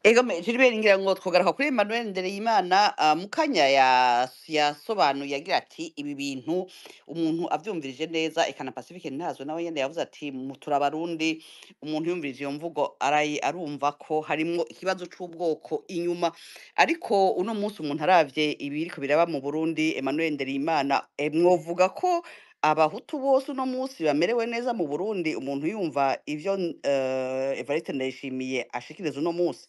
Ego Gilbert ngira ngo twagaruka kuri Emmanuel Ndereyimana mukanya yasobanuye agira ati ibi bintu umuntu avyumvirije neza ekana Pacifique ntazo nawe yende yavuze ati turabarundi umuntu yumvirije iyo mvugo arumva ko harimwo ikibazo c'ubwoko inyuma ariko uno munsi umuntu aravye ibiriko biraba mu Burundi Emmanuel Ndereyimana mwovuga ko abahutu bose uno munsi bamerewe neza mu Burundi umuntu yumva ivyo Evariste Ndayishimiye ashikiriza uno munsi.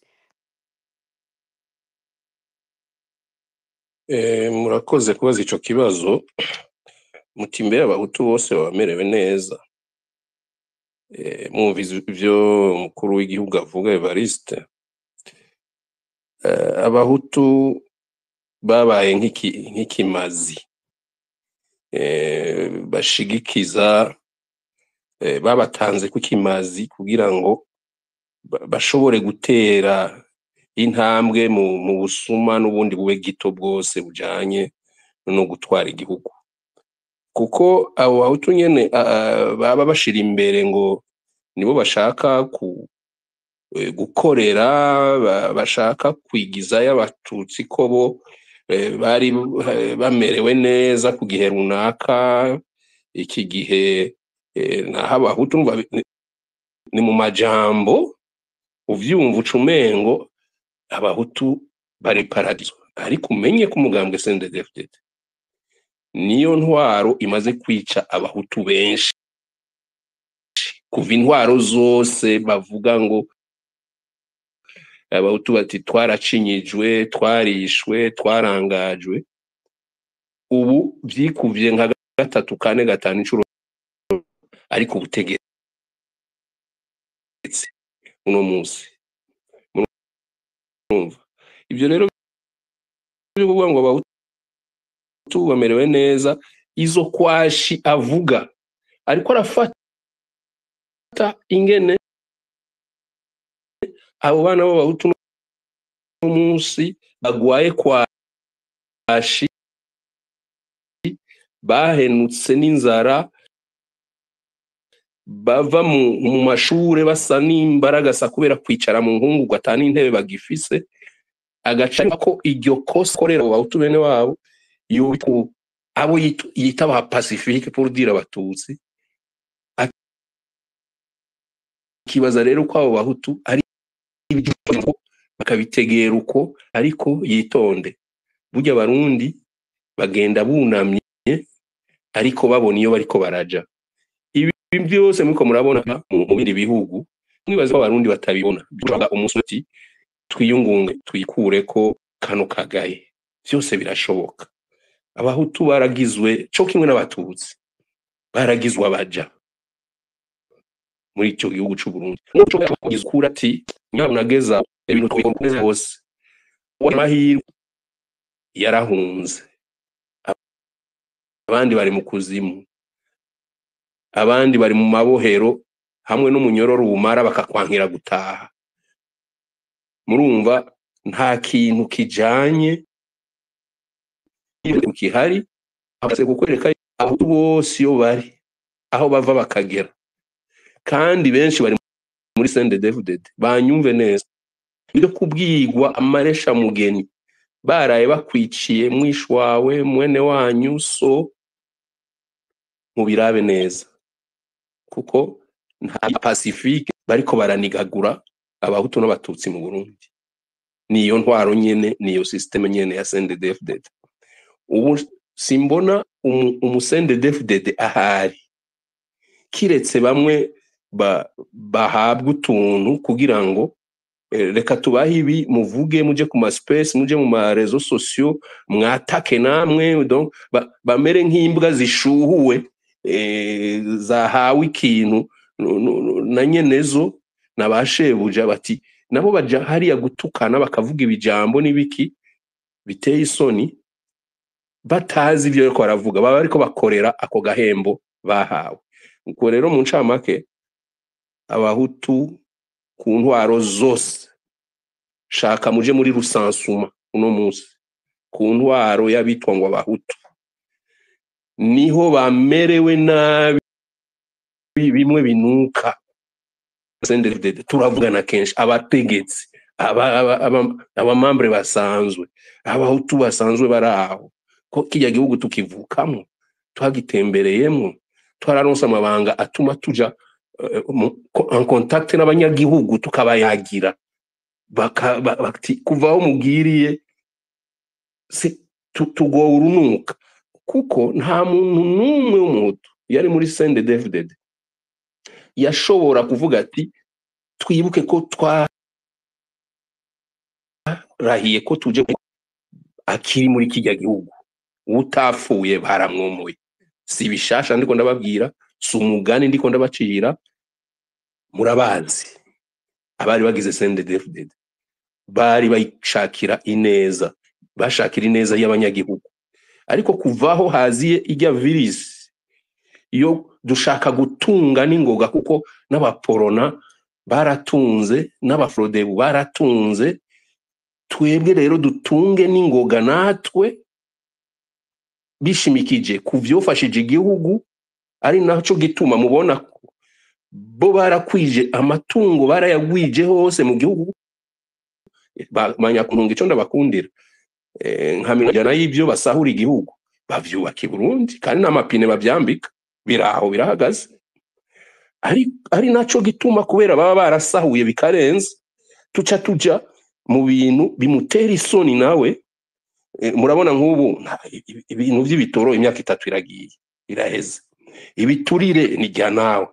Murakoze kubaza ico kibazo muti mbere abahutu bose bamerewe neza. Mwumvize ivyo umukuru w'igihugu avuga Evariste, abahutu babaye nk'ikimazi bashigikiza, babatanze kukimazi kugira ngo bashobore gutera intambwe mu busuma n'ubundi bube gito bwose bujanye no gutwara igihugu, kuko abo bahutu nyene baba bashira imbere ngo nibo bashaka gukorera, bashaka kwigizayo abatutsi ko bo bari bamerewe neza ku gihe runaka. Iki gihe naho abahutu ni mu majambo uvyumva ucumengo abahutu bari paradiso, ariko umenye ko umugambwe CNDD-FDD niyo ntwaro imaze kwica abahutu benshi kuva intwaro zose bavuga ngo abahutu bati twaracinyijwe, twarishwe, twarangajwe, ubu vyikuvye nka 3, 4, 5 incuro, ariko ubutegetsi uno munsi ivyo rero byo kuvuga ngo abahutu bamerewe neza, izo kwashi avuga ariko arafata ingene abo bana b'abahutu uno munsi bagwaye kwashi, bahenutse n'inzara, bava mu mashure basa n'imbaragasa kubera kwicara mu nkungu atani intebe bagifise, agaca ko iryo kosa korera abahutu bene wabo yuko abo yita ba Pacifique pour dire abatutsi, kibaza rero ko abo bahutu ari bakabitegera uko, ariko yitonde burya abarundi bagenda bunamye ariko babona iyo bariko baraja. Ibi byose muko murabona mu bindi bihugu, mwibaza ko abarundi batabibona umusuti twiyungunge twikure ko kano kagaye, byose birashoboka. Abahutu baragizwe cyo kimwe n'abatutsi, baragizwe abaja muri icyo gihugu cy'u Burundi. Muco kugizwe ati nyabunageza ibintu twikomeza hose, wamahirwe yarahunze, abandi bari mu kuzimu, abandi bari mu mabohero hamwe n'umunyororo umara bakakwankira gutaha. Murumva nta kintu kijanye kihari abase kukwereka aho bose yo bari aho bava bakagera, kandi benshi bari muri CNDD-FDD banyumve neza byo kubwirwa amaresha mugeni baraye bakwiciye mwishwawe mwene wanyu, so mubirabe neza kuko nta Pacifique bariko baranigagura abahutu n'abatutsi mu Burundi. Niyo ntwaro nyene, niyo systeme nyene ya CNDD-FDD. Ubu simbona CNDD-FDD ahari kiretse bamwe bahabwa utuntu kugira ngo reka tubahe ibi muvuge, muje ku ma space, muje mu ma réseaux sociaux, mwatake namwe, donc bamere nk'imbwa zishuhuwe zahawe ikintu na nyenezo nabashebuja bati nabo baja hariya gutukana bakavuga ibijambo n'ibiki biteye isoni, batazi ibyo ariko baravuga, baba ariko bakorera ako gahembo bahawe. Uko rero mu ncamake abahutu ku ntwaro zose shaka muje muri rusansuma uno munsi ku ntwaro y'abitwa ngo abahutu niho bamerewe nabi, bimwe binuka. CNDD-FDD turavugana kenshi abategetsi abamambure basanzwe, abahutu basanzwe baraho, ko kijya gihugu tukivukamo, twagitembereyemo, twararonse amabanga atuma tuja en contact n'abanyagihugu tukabayagira, kuva aho mugiriye tugowe urunuka, kuko nta muntu n'umwe w'umuhutu yari muri CNDD-FDD yashobora kuvuga ati twibuke ko twarahiye ko tuje akiri muri kijya gihugu, utapfuye baramwomoye. Si bishasha ndiko ndababwira, si umugani ndiko ndabacira, murabazi abari bagize CNDD-FDD bari bayishakira ineza, bashakira ineza y'abanyagihugu. Ariko kuvaho haziye ijya virus yo dushaka gutunga n'ingoga, kuko n'abaporona baratunze n'abafrodebu baratunze, twebwe rero dutunge n'ingoga natwe bishimikije kuvyofashije igihugu. Ari naco gituma mubona bo barakwije amatungo, barayagwije hose mu gihugu, bamanya kuntunga. Ico ndabakundira nka miliyoni y'ibyo basahura igihugu bavyubaka i Burundi, kandi n'amapine bavyambika biraho birahagaze. Ari naco gituma kubera baba barasahuye bikarenze, tuca tuja mu bintu bimutera isoni. Nawe murabona nk'ubu ibintu by'ibitoro imyaka 3 iragiye iraheze, ibiturire ni jya nawe,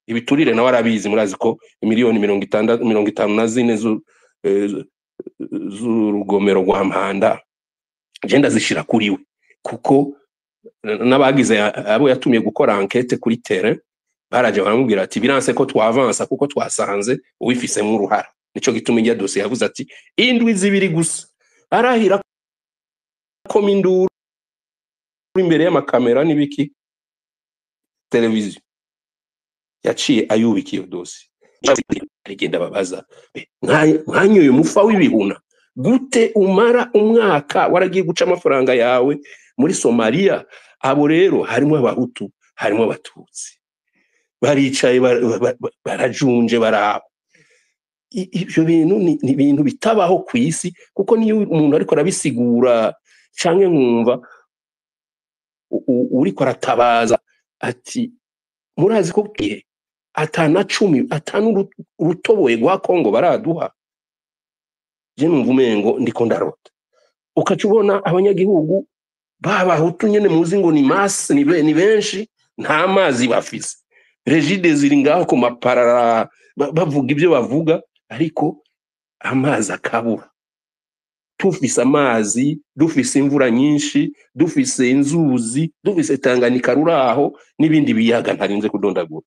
ibiturire nawe arabizi, murazi ko miliyoni 54 z'urugomero rwa Mpanda genda zishira kuri we, kuko n'abagize abo yatumye gukora enquête kuri terrain baraje baramubwira ati biranse ko twavansa kuko twasanze uwifisemo uruhara. Nico gituma injya dosiye yavuze ati indwi zibiri gusa arahira ko minduru imbere y'amakamera n'ibiki televiziyo, yaciye ayubika iyo dosiye. Agenda babaza, nkanyoye mufa w'ibihuna gute umara umwaka waragiye guca amafaranga yawe muri Somalia? Abo rero harimo abahutu, harimo abatutsi, baricaye barajunje barabo. Ibyo bintu ni ibintu bitabaho ku isi, kuko niyo umuntu ariko arabisigura canke nkumva uriko aratabaza ati murazi ko kihe atana 10 atanu urutoboye rwa Kongo baraduha, je numva umengo ndiko ndarota. Ukacubona abanyagihugu babahutu nyene muzi ngo ni masse, ni benshi, nta mazi bafise, regide ziri ngaho ku maparara bavuga ibyo bavuga, ariko amazi akabura. Tufise amazi, dufise imvura nyinshi, dufise inzuzi, dufise Tanganyika ruraho n'ibindi biyaga ntarinze kudondagura.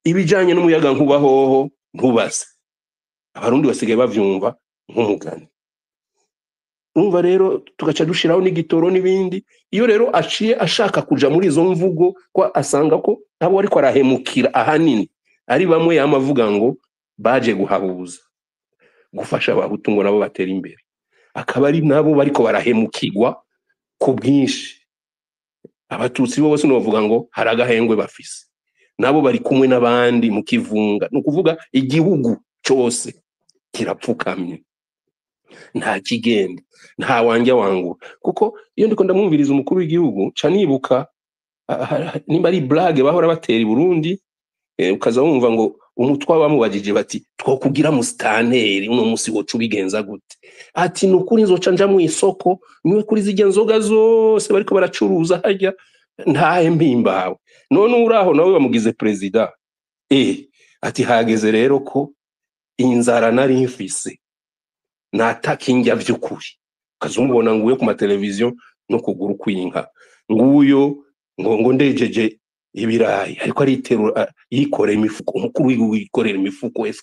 Ibijanye n'umuyaga nkuba hoho ntubaze, abarundi basigaye bavyumva nk'umugani. Umva rero tugaca dushiraho n'igitoro n'ibindi. Iyo rero aciye ashaka kuja muri izo mvugo, kwa asanga ko abo ariko arahemukira ahanini ari bamwe yamavuga ngo baje guhabuza gufasha abahutu ngo nabo batera imbere, akaba ari nabo bariko barahemukirwa ku bwinshi. Abatutsi bo bose novuga ngo haragahengwe bafise, nabo bari kumwe n'abandi mu kivunga. No kuvuga igihugu cyose kirapfukamye, nta kigenda, nta wanja wangura. Kuko iyo ndiko ndamwumviriza umukuru w'igihugu ca nibuka nimba ari blague bahora batera i Burundi, ukaza wumva ngo umutwa bamubajije bati twokugira musitanteri uno musi wocu bigenza gute? Ati nukuri nzoca nja mu isoko niwe kuri zijya nzoga zose bariko baracuruza harya ntahe mpimbawe. None uraho nawe bamugize president. Ati hageze rero ko inzara nari mfise nataka injya vy'ukuri, kazumubona nguye ku mateleviziyo no kuguru kwinka nguyo ngo ndejeje ibirayi, ariko ariterura yikoreye imifuko. Umukuru w'igihugu yikorera imifuko wese,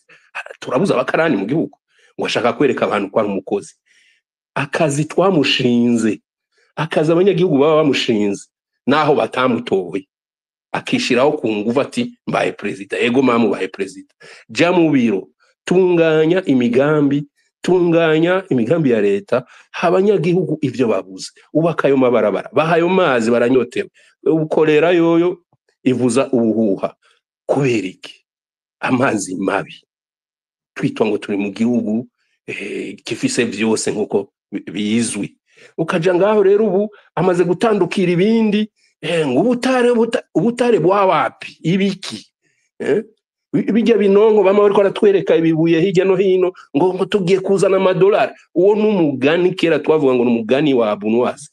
turabuza abakarani mu gihugu ngo ashaka kwereka abantu ko ari umukozi. Akazi twamushinze, akazi abanyagihugu baba bamushinze naho batamutoye, akishiraho ku nguvu ati mbaye president. Ego mamu baye president, ja mu biro tunganya imigambi ya leta, abanyagihugu ivyo babuze, ubakayo mabarabara, bahayo mazi baranyotewe, ukorera yoyo ivuza ubuhuha. Kubera iki? Amazi mabi. Twitwa ngo turi mu gihugu gifise vyose nkuko bizwi. Ukaja ngaho rero ubu amaze gutandukira ibindi ngo ubutare bwa wapi ibiki bijya binonko bama bariko baratwereka ibibuye hirya no hino ngo tugiye kuzana amadolari. Uwo n'umugani kera twavuga ngo n'umugani wa Bunwazi,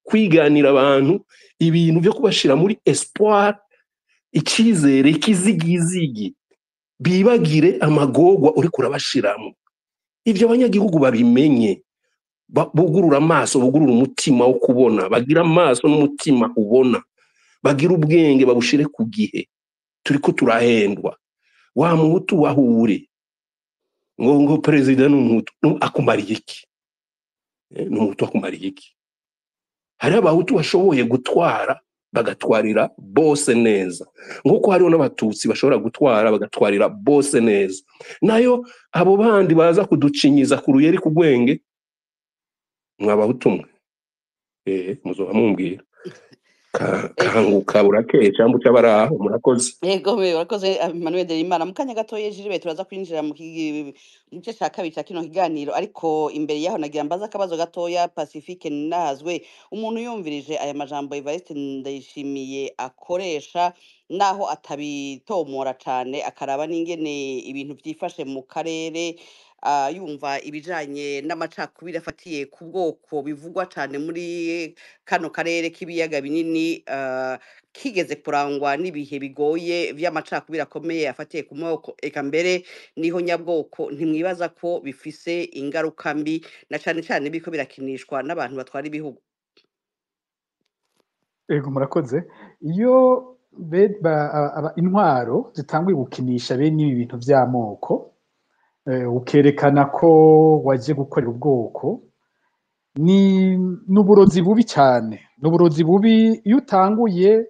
kwiganira abantu ibintu byo kubashira muri espoir, icizere, ikizigizigi, bibagire amagorwa uri kurabashiramo. Ivyo abanyagihugu babimenye, bugurura amaso, bugurura umutima wo kubona, bagira amaso n'umutima ubona, bagira ubwenge babushire ku gihe. Turiko turahendwa, wa muhutu wahure ngo perezida n'umuhutu akumariye iki? N'umuhutu akumariye iki? Hari abahutu bashoboye gutwara bagatwarira bose neza, nguko hariho n'abatutsi bashobora gutwara bagatwarira bose neza. Nayo abo bandi baza kuducinyiza ku ruyeri ku gwenge, mwabahutu mwe muzoba mumbwira kanguka burakeye cyangwa cyabaraho. Murakoze. Yego murakoze Emmanuel Nderimana. Mukanya gatoye Jiribe turaza kwinjira mu gice cya kabiri cya kino kiganiro, ariko imbere yaho nagira mbaza akabazo gatoya Pacifique Nazwe. Umuntu yumvirije aya majambo Evariste Ndayishimiye akoresha naho atabitomora cyane, akaraba n'ingene ibintu byifashe mu karere, yumva ibijanye n'amacakubiri afatiye ku bwoko bivugwa cyane muri kano karere k'ibiyaga binini, kigeze kurangwa n'ibihe bigoye vy'amacakubiri akomeye afatiye ku moko, eka mbere niho nyabwoko. Ntimwibaza ko bifise ingaruka mbi na cane cane biko birakinishwa n'abantu batwara ibihugu? Ego murakoze. Iyo intwaro zitanguye gukinisha bene ibi bintu vy'amoko, ukerekana ko waje gukorera ubwoko, n'uburozi bubi cyane. N'uburozi bubi iyo utanguye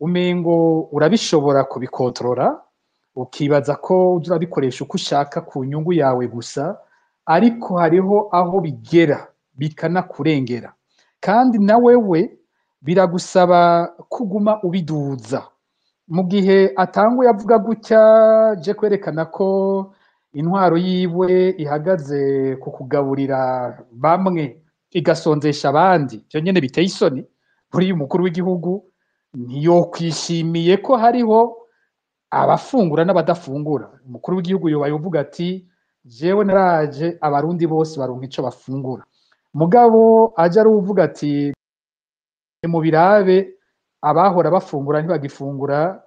umengo urabishobora kubikontorora, ukibaza ko urabikoresha uko ushaka ku nyungu yawe gusa, ariko hariho aho bigera bikanakurengera, kandi na wewe biragusaba kuguma ubiduza. Mu gihe atanguye avuga gutya, je kwerekana ko intwaro yiwe ihagaze ku kugaburira bamwe igasonzesha abandi, byo nyene biteye isoni. Buri umukuru w'igihugu ntiyokwishimiye ko hariho abafungura n'abadafungura. Umukuru w'igihugu yobaye uvuga ati jewe naraje abarundi bose baronka ico bafungura. Mugabo aje ari uvuga ati mu birabe abahora bafungura ntibagifungura,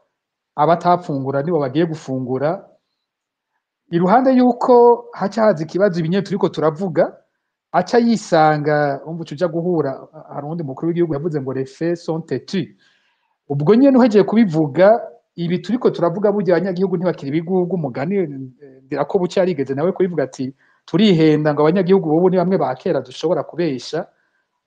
abatapfungura nibo bagiye gufungura. Iruhande yuko haca haza ikibazo ibinye turiko turavuga, aca yisanga umva uja guhura. Hari undi mukuru w'igihugu yavuze ngo les faits sont têtus. Ubwo nyene uhejeje kubivuga, ibi turiko turavuga burya abanyagihugu ntibakiri ibigugu. Umugani ndirako bucya yarigeze nawe kubivuga ati turihenda ngo abanyagihugu bobo ni bamwe bakera dushobora kubesha.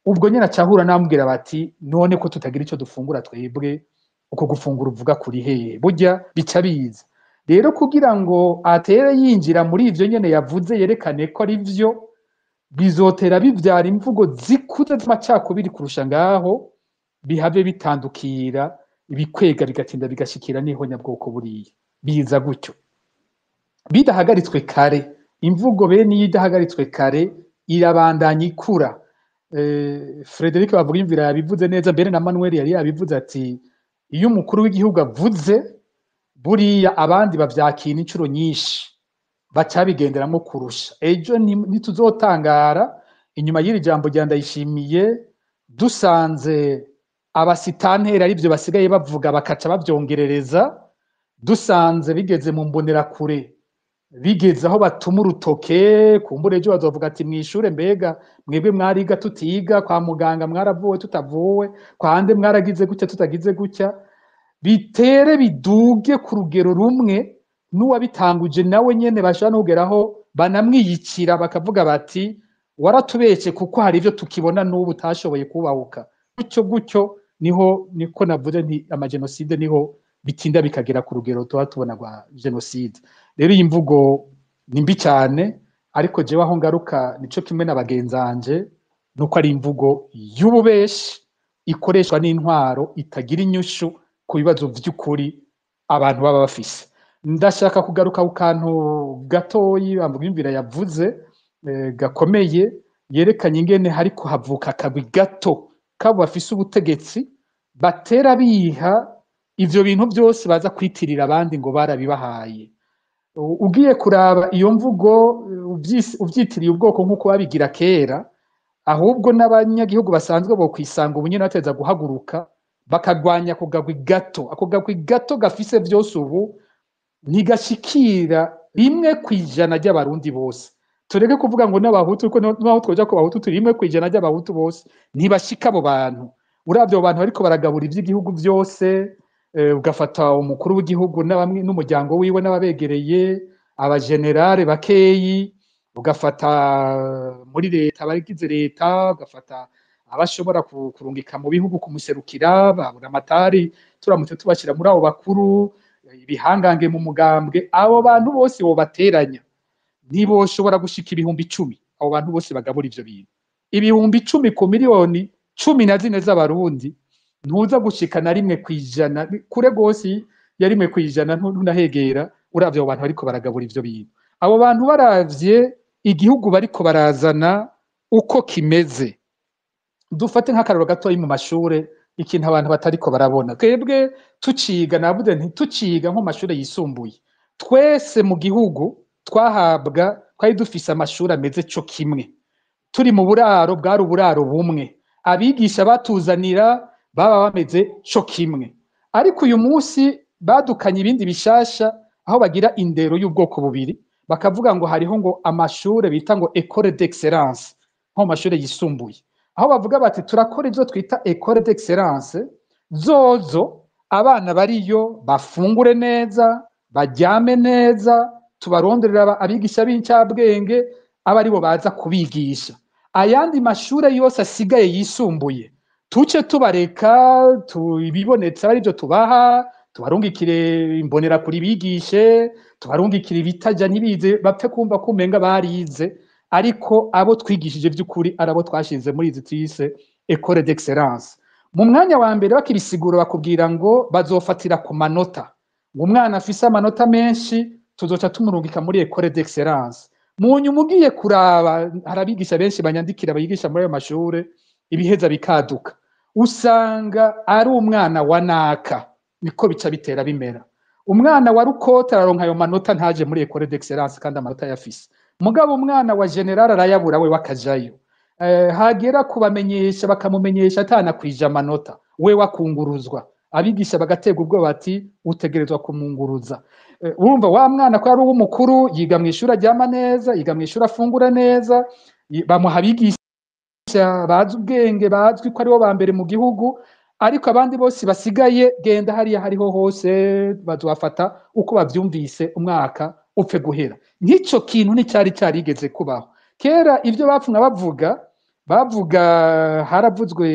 Ubwo nyene acahura namubwira bati none ko tutagira ico dufungura twebwe, uko gufungura uvuga kuri hehe? Burya bica biza rero kugira ngo atere yinjira muri ivyo nyene yavuze, yerekane ko ari vyo, bizotera bivyara imvugo zikuze z'amacakubiri kurusha ngaho, bihave bitandukira ibikwega bigatinda bigashikira niho nyabwoko buriya. Biza gutyo bidahagaritswe kare, imvugo bene iyo idahagaritswe kare irabandanya ikura. Frederic Bavugimvira yabivuze neza, mbere na Manuel yari yabivuze ati iyo umukuru w'igihugu avuze buriya abandi bavyakina incuro nyinshi, bacabigenderamo kurusha. Ejo ntituzotangara inyuma y'iri jambo rya Ndayishimiye dusanze abasitanteri ari byo basigaye bavuga bakaca bavyongerereza, dusanze bigeze mu mbonerakure, bigeze aho batuma urutoke. Kumbure ejo bazovuga ati mwishure mbega mwebwe mwariga tutiga, kwa muganga mwaravuwe tutavuwe, kwande mwaragize gutya tutagize gutya. Bitere biduge ku rugero rumwe, n'uwabitanguje nawe nyene bashobora nugeraho banamwiyicira bakavuga bati waratubece kuko hari ivyo tukibona n'ubu utashoboye kubahuka. Gutyo niko navuze nti amagenocide niho bitinda bikagera ku rugero tuba tubona rwa genocide. Rero iyi mvugo ni mbi cyane, ariko jewe aho ngaruka nico kimwe na bagenzanje, nuko ari imvugo y'ububeshi ikoreshwa n'intwaro itagira inyushu ku bibazo vy'ukuri abantu baba bafise. Ndashaka kugaruka ku kantu gatoyi Bavugimvira yavuze gakomeye yerekanye ingene hariko havuka akagwi gato kabo bafise ubutegetsi batera biha ivyo bintu byose baza kwitirira abandi ngo barabibahaye. Ugiye kuraba iyo mvugo uvyitiriye ubwoko nk'uko babigira kera, ahubwo n'abanyagihugu basanzwe bo kwisanga ubunyene bateza guhaguruka bakagwanya ako gagwi gato. Ako gagwi gato gafise vyose ubu ntigashikira 1% ry'abarundi bose. Tureke kuvuga ngo n'abahutu, kuko naho twoja ku bahutu turi 1% ry'abahutu bose ntibashika abo bantu. Uravye abo bantu bariko baragabura ivy'igihugu byose, ugafata umukuru w'igihugu n'umuryango wiwe n'ababegereye, abagenerale bakeyi, ugafata muri leta abagize leta, ugafata abashobora kurungika mu bihugu kumuserukira, amatari turamutse tubashira muri abo bakuru, ibihangange mu mugambwe. Abo bantu bose bo bateranya ntiboshobora gushika 10,000. Abo bantu bose bagabura ivyo bintu 10,000 ku miliyoni 14 z'abarundi, ntuza gushika na 1%, kure gose ya 1% ntunahegera. Uravye abo bantu bariko baragabura ivyo bintu, abo bantu baravye igihugu bariko barazana uko kimeze. Dufate nk'akararo gatoyi mu mashure, ikintu abantu batariko barabona. Twebwe tuciga, navuze nti tuciga nko mashure yisumbuye, twese mu gihugu twari dufise amashuri ameze co kimwe. Turi mu buraro, bwari uburaro bumwe, abigisha batuzanira baba bameze co kimwe. Ariko uyu munsi badukanye ibindi bishasha, aho bagira indero y'ubwoko bubiri, bakavuga ngo hariho ngo amashure bita ngo école d'excellence, nko mashure yisumbuye, aho bavuga bati turakora ivyo twita école d'excellence, zozo abana bariyo bafungure neza, baryame neza, tubaronderera abigisha b'incabwenge aba aribo baza kubigisha. Ayandi mashure yose asigaye yisumbuye tuce tubareka, ibibonetse ari byo tubaha, tubarungikire imbonera kuri bigishe, tubarungikire ibitaja ntibize bapfe kumva kumenga barize. Ariko abo twigishije by'ukuri arabo twashinze muri izi twise école d'excellence. Mu mwanya wa mbere bakibisigura bakubwira ngo bazofatira ku manota, ngo umwana afise amanota menshi tuzoca tumurungika muri école d'excellence. Mu nyuma ugiye kuraba, harabigisha benshi banyandikira bayigisha muri ayo mashure, ibiheza bikaduka, usanga ari umwana wa naka. Niko bica bitera bimera. Umwana wa rukota araronka ayo manota ntaje muri école d'excellence kandi amanota yafise. Mugabo umwana wa general arayabura we wakajayo. Hagera kubamenyesha bakamumenyesha atana kwija amanota, we wakunguruzwa. Abigisha bagategwa ubwo bati utegerezwa kumunguruza. Urumva wa mwana ko ari uw'umukuru, yiga mu ishuri aryama neza, yiga mu ishuri afungura neza, bamuha abigisha bazi ubwenge, bazwi ko aribo ba mbere mu gihugu. Ariko abandi bose basigaye, genda hariya hariho hose bazwafata uko bavyumvise, umwaka upfe guhera. Nk'ico kintu nticyari cyarigeze kubaho. Kera ibyo bapfuna bavuga haravuzwe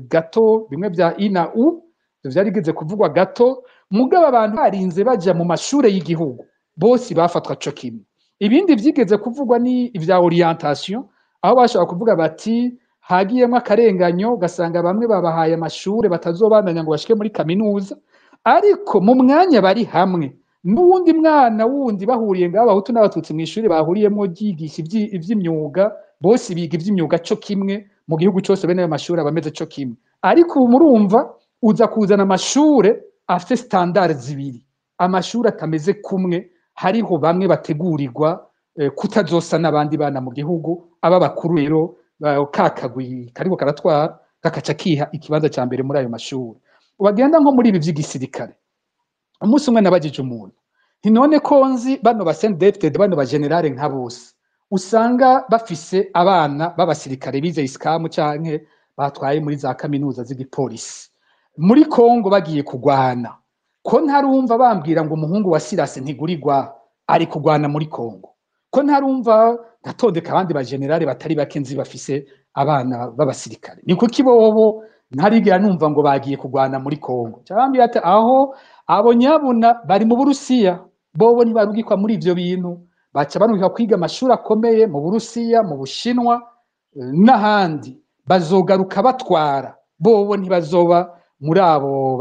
gato, bimwe bya ina u vyarigeze kuvugwa gato. Mugabo abantu barinze baja mu mashure y'igihugu bose bafatwa co kimwe. Ibindi vyigeze kuvugwa ni ivya orientation, aho bashaka kuvuga bati hagiyemo akarenganyo, gasanga bamwe babahaye amashure batazobandanya ngo bashike muri kaminuza. Ariko mu mwanya bari hamwe, n'uwundi mwana wundi bahuriye ngaho, abahutu n'abatutsi mu ishuri bahuriyemo ryigisha ivy'imyuga, bose biga ivy'imyuga co kimwe, mu gihugu cyose bene ayo mashuri abameze co kimwe. Ariko ubu murumva uza kuzana amashure afite standard zibiri, amashuri atameze kumwe. Hariho bamwe bategurirwa kutazosa n'abandi bana mu gihugu, aba bakuru rero kakagwi kariko karatwara gakaca kiha ikibanza ca mbere muri ayo mashuri. Ubagenda nko muri ibi vy'igisirikare, umunsi umwe nabajije umuntu nti none ko nzi bano ba CNDD, bano ba generale nka bose usanga bafise abana b'abasirikare bize iskamu canke batwaye muri za kaminuza z'igipolisi, muri Kongo bagiye kugwana, ko ntarumva bambwira ngo umuhungu wa Sirase Ntigurirwa ari kugwana muri Kongo? Ko ntarumva ndatondeka abandi ba generale batari bakenzi bafise abana b'abasirikare? Ni kuki bobo ntarigira numva ngo bagiye kugwana muri Kongo? Cyambye ati aho abo nyabuna bari mu Burusiya, bobo ntibarugikwa muri ivyo bintu, baca barungika kwiga amashuri akomeye mu Burusiya, mu Bushinwa n'ahandi, bazogaruka batwara. Bobo ntibazoba muri abo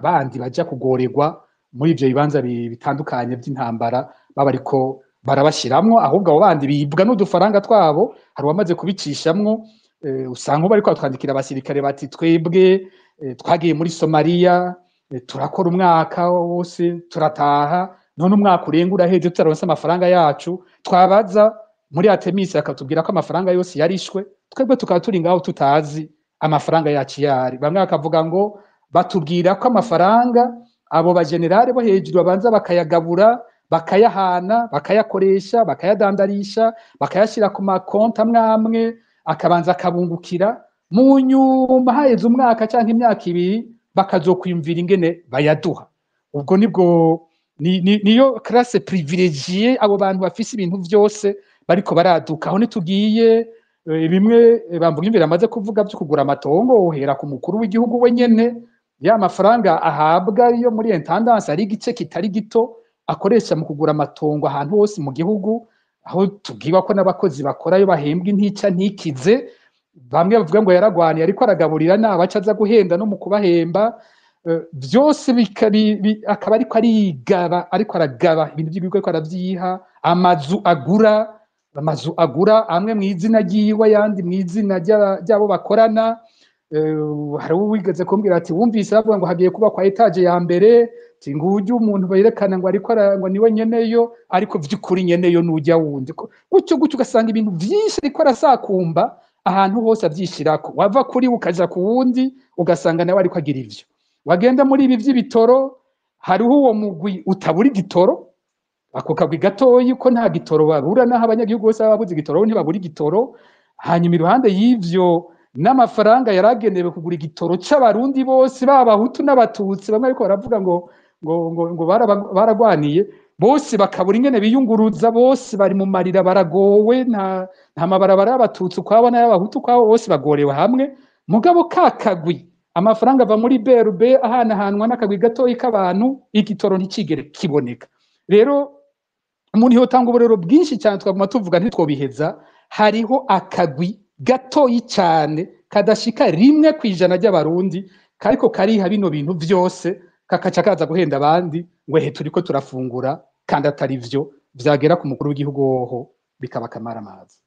bandi baja kugoregwa muri ivyo bibanza bitandukanye by'intambara, baba ariko barabashiramwo ahubwo abo bandi bibwa n'udufaranga twabo hari uwamaze kubicishamwo usanga bariko batwandikira abasirikare bati twebwe twagiye muri Somalia turakora umwaka wose turataha none umwaka urenga uraheze tutaronse amafaranga yacu twabaza muri Artemis akatubwira ko amafaranga yose yarishwe twebwe tukaba turi ngaho tutazi amafaranga yacu yari bamwe bakavuga ngo batubwira ko amafaranga abo bagenerale bo hejuru babanza bakayagabura bakayahana bakayakoresha bakayadandarisha bakayashira ku makonti amwe akabanza akabungukira mu nyuma haheze umwaka cyangwa imyaka ibiri bakazokwiyumvira ingene bayaduha ubwo nibwo niyo classe privilégiée abo bantu bafise ibintu byose bariko baraduka aho nitugiye bimwe bamvuga imbere amaze kuvuga byo kugura amatongo uhera ku mukuru w'igihugu wenyene ya mafaranga ahabwa yo muri intendance ari igice kitari gito akoresha mu kugura amatongo ahantu hose mu gihugu aho tubwiba ko n'abakozi bakorayo bahembwa intica ntikize bamwe bavuga ngo yaragwaniye ariko aragaburira n'abaca aza guhenda no mu kubahemba byose akaba ariko aragaba ibintu by'ibigo ariko aravyiha amazu agura amwe mu izina ryiwe ayandi mu izina ry'abo bakorana hari uwigeze kumbwira ati wumvise bavuga ngo hagiye kuba kwa etage ya mbere ngujya umuntu berekana ngo ariko ngo niwe nyeneyo ariko vy'ukuri nyeneyo nujya wundi gutyo ugasanga ibintu byinshi ariko arasakumba ahantu hose avyishirako wava kuri ukaja ku wundi ugasanga nawe ariko agira ivyo wagenda muri ibi vy'ibitoro hariho uwo mugwi utabura igitoro ako kagwi gatoyi ko nta gitoro babura naho abanyagihugu bose babuze igitoro ntibabura igitoro hanyuma iruhande y'ivyo n'amafaranga yaragenewe kugura igitoro c'abarundi bose b'abahutu n'abatutsi bamwe ariko baravuga ngo baragwaniye bose bakabura ingene biyunguruza bose bari mu marira baragowe nta mabarabara y'abatutsi ukwabo n'ay'abahutu ukwabo bose bagorewe hamwe mugabo kakagwi amafaranga ava muri BRB ahanahanwa n'akagwi gatoyi k'abantu igitoro ntikigere kiboneka rero umuntu yotanga uburero bwinshi cyane twaguma tuvuga ntitwobiheza hariho akagwi gatoyi cyane kadashika 1% ry'abarundi kariko kariha bino bintu byose kakaca kaza guhenda abandi ngo he turiko turafungura kandi atari vyo vyagera ku mukuru w'igihugu hoho bikaba kamara amazi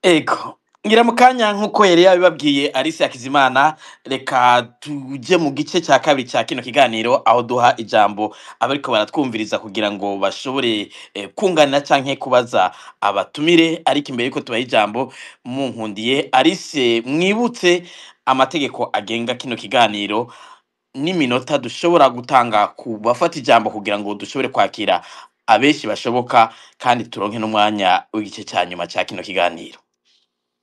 ego ngira mu kanya nk'uko yari yabibabwiye Alice Hakizimana reka tuje mu gice cya kabiri cya kino kiganiro aho duha ijambo abariko baratwumviriza kugira ngo bashobore kunganira canke kubaza abatumire ariko imbere yuko tubaha ijambo munkundiye Alice mwibutse amategeko agenga kino kiganiro n'iminota dushobora gutanga ku bafata ijambo kugira ngo dushobore kwakira abenshi bashoboka kandi turonke n'umwanya w'igice cya nyuma cya kino kiganiro.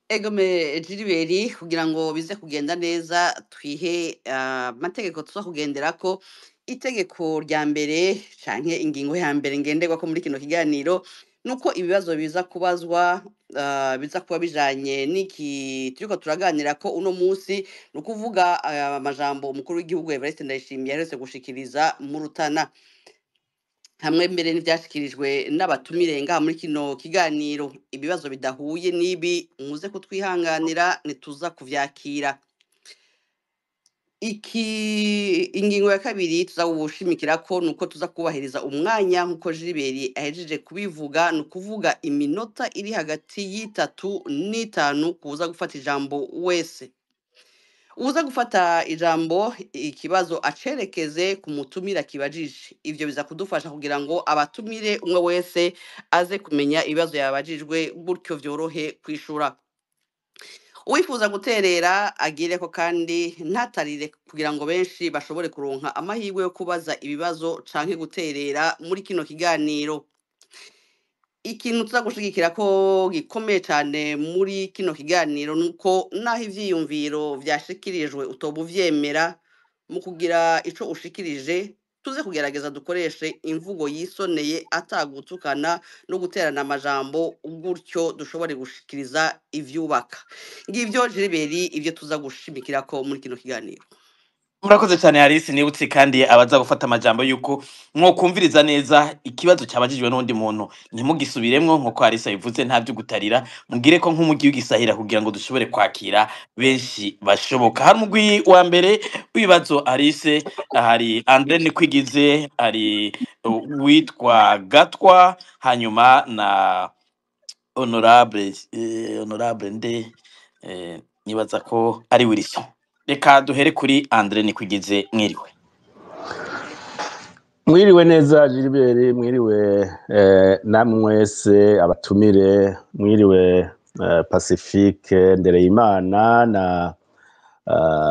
Egome Jiriberi kugira ngo bize kugenda neza twihe amategeko tuza kugendera ko itegeko rya mbere canke ingingo ya mbere ngenderwa ko muri kino kiganiro nuko ibibazo biza kubazwa biza kuba bijanye n'iki turiko turaganira ko uno munsi nukuvuga amajambo umukuru w'igihugu Evariste Ndayishimiye yaretse gushikiriza mu Rutana hamwe mbere n'ivyashikirijwe n'abatumire ngaha muri kino kiganiro ibibazo bidahuye nibi muze kutwihanganira nituza kuvyakira ingingo ya kabiri tuza gushimikira ko nuko tuza kubahiriza umwanya nkuko Jiriberi ahejeje kubivuga nukuvuga iminota iri hagati y'itatu n'itanu kuza gufata ijambo wese uza gufata ijambo ikibazo acerekeze ku mutumira kibajije ivyo biza kudufasha kugira ngo abatumire umwe wese aze kumenya ibibazo yabajijwe gutyo vyorohe kwishura uwifuza guterera agireko kandi ntatarire kugira ngo benshi bashobore kuronka amahirwe yo kubaza ibibazo canke guterera muri kino kiganiro ikintu tuza gushigikira ko gikomeye cyane muri kino kiganiro nuko naho ivyiyumviro vyashikirijwe utoba uvyemera mu kugira ico ushikirije tuze kugerageza dukoreshe imvugo yisoneye atagutukana no guterana amajambo gutyo dushobore gushikiriza ivyubaka ngivyo Jiriberi ivyo tuza gushimikira ko muri kino kiganiro murakoze cyane Alice nibutse kandi abaza gufata amajambo yuko mwokumviriza neza ikibazo cyabajijwe n'undi muntu ntimugisubiremwo nkuko Alice abivuze nta byo gutarira mugire ko nk'umujyi w'igisahira kugira ngo dushobore kwakira benshi bashoboka hari umugwi wa mbere w'ibibazo Alice hari Andre Nikwigize hari witwa Gatwa hanyuma na honorable nde nibaza ko ari Wilson. Reka duhere kuri Andre Nikwigize mwiriwe. Mwiriwe neza Gilbert, mwiriwe namwe mwese abatumire, mwiriwe Pacifique Ndereyimana na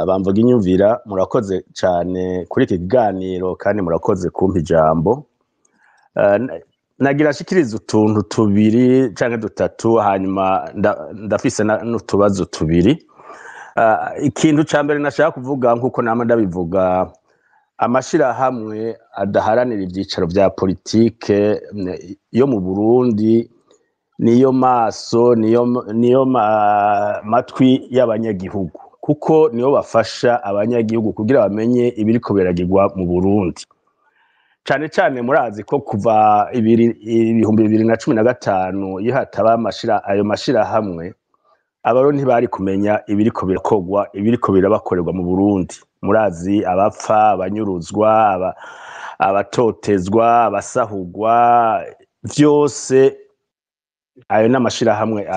bamvuga inyumvira, murakoze cyane kuri iki kiganiro kandi murakoze kumpa ijambo. Nagira shikiriza utuntu tubiri canke dutatu hanyuma ndafise n'utubazo tubiri. Ikintu ca mbere nashaka kuvuga nkuko nama ndabivuga, amashirahamwe adaharanira ivyicaro vya politike yo mu Burundi niyo maso niyo matwi y'abanyagihugu, kuko niyo bafasha abanyagihugu kugira bamenye ibiriko biragirwa mu Burundi. Cane cane murazi ko kuva 2015 iyo hataba ayo mashirahamwe abarundi ntibari kumenya ibiriko birakogwa, ibiriko birabakorerwa mu Burundi. Murazi abapfa, abanyuruzwa, abatotezwa, abasahugwa, vyose ayo n'amashirahamwe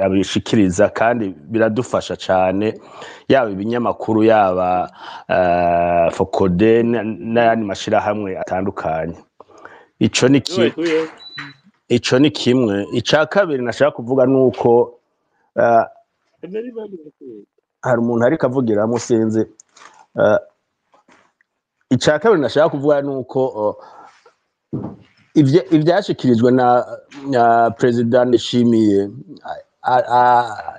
abishikiriza kandi biradufasha cane, yaba ibinyamakuru yaba Focode n'ayandi mashirahamwe atandukanye. Ico ni kimwe. Ica kabiri nashaka kuvuga nuko hari umuntu ariko avugiramo sinzi. Ica kabiri nashaka kuvuga nuko ivyashikirijwe na President Ndayishimiye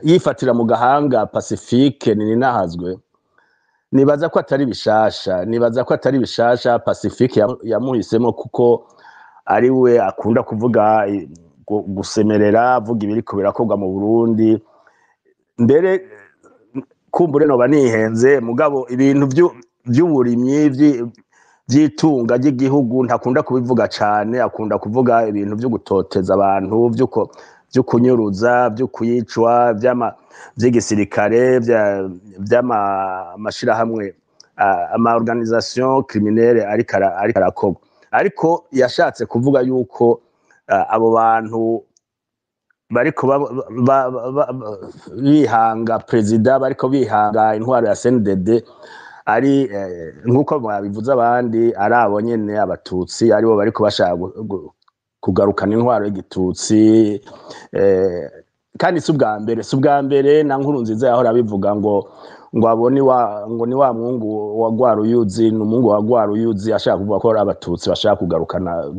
yifatira mu gahanga Pacifique Ninahazwe, nibaza ko atari bishasha. Pacifique yamuhisemo kuko ari we akunda kuvuga gusemerera, avuga ibiriko birakorwa mu Burundi. Mbere kumbure noba nihenze, mugabo ibintu vy'uburimyi vyitunga ry'igihugu ntakunda kubivuga cane, akunda kuvuga ibintu vyo gutoteza abantu, vyo kunyuruza, vyo kuyicwa, vy'igisirikare, vy'amashirahamwe, ama organisation criminelle ariko arakorwa. Ariko yashatse kuvuga yuko abo bantu bariko bihanga president, bariko bihanga intwaro ya CNDD ari nkuko babivuze abandi ari abo nyene abatutsi, aribo bariko bashaka kugarukana intwaro y'igitutsi. Kandi si ubwa mbere na Nkurunziza yahora bivuga ngo aboni ni wa mwungu wa Rwaruyuzi, n'umungu wa Rwaruyuzi, ashaka kuvuga ko abatutsi bashaka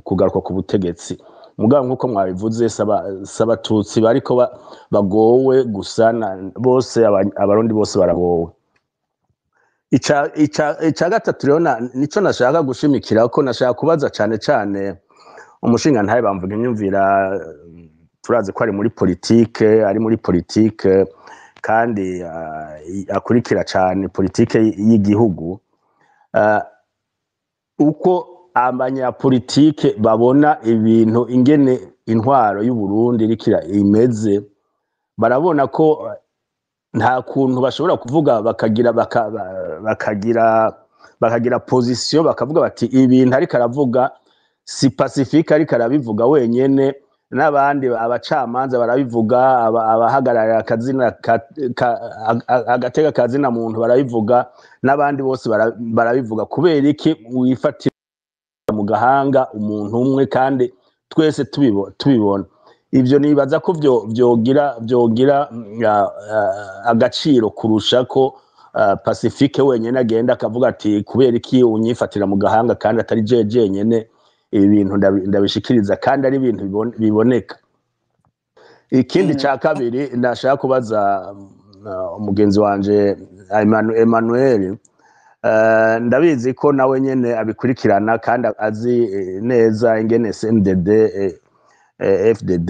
kugaruka ku butegetsi. Mugabo nkuko mwabivuze sabatutsi bariko bagowe gusa, bose abarundi bose baragowe. Ica gatatu rero nico nashaka gushimikira ko nashaka kubaza cane umushinga ntaye bamvuga inyumvira. Turazi ko ari muri politike kandi akurikira cane politike y'igihugu. Uko abanyapolitike babona ibintu ingene intwaro y'u Burundi irikira imeze, barabona ko nta kuntu bashobora kuvuga bakagira position, bakavuga bati ibintu ariko aravuga si Pacifique ariko arabivuga wenyene, n'abandi abacamanza barabivuga, abahagararira agateka kazina muntu barabivuga, n'abandi bose barabivuga. Kubera iki wifatira mu gahanga umuntu umwe kandi twese tubibona? Ivyo nibaza ko vyogira agaciro kurusha ko Pacifique wenyene agenda akavuga ati kubera iki unyifatira mu gahanga kandi atari jeje nyene. Ibi bintu ndabishikiriza kandi ari ibintu biboneka. Ikindi ca kabiri ndashaka kubaza umugenzi wanje Emmanuel, ndabizi ko nawe nyene abikurikirana kandi azi neza ingene CNDD FDD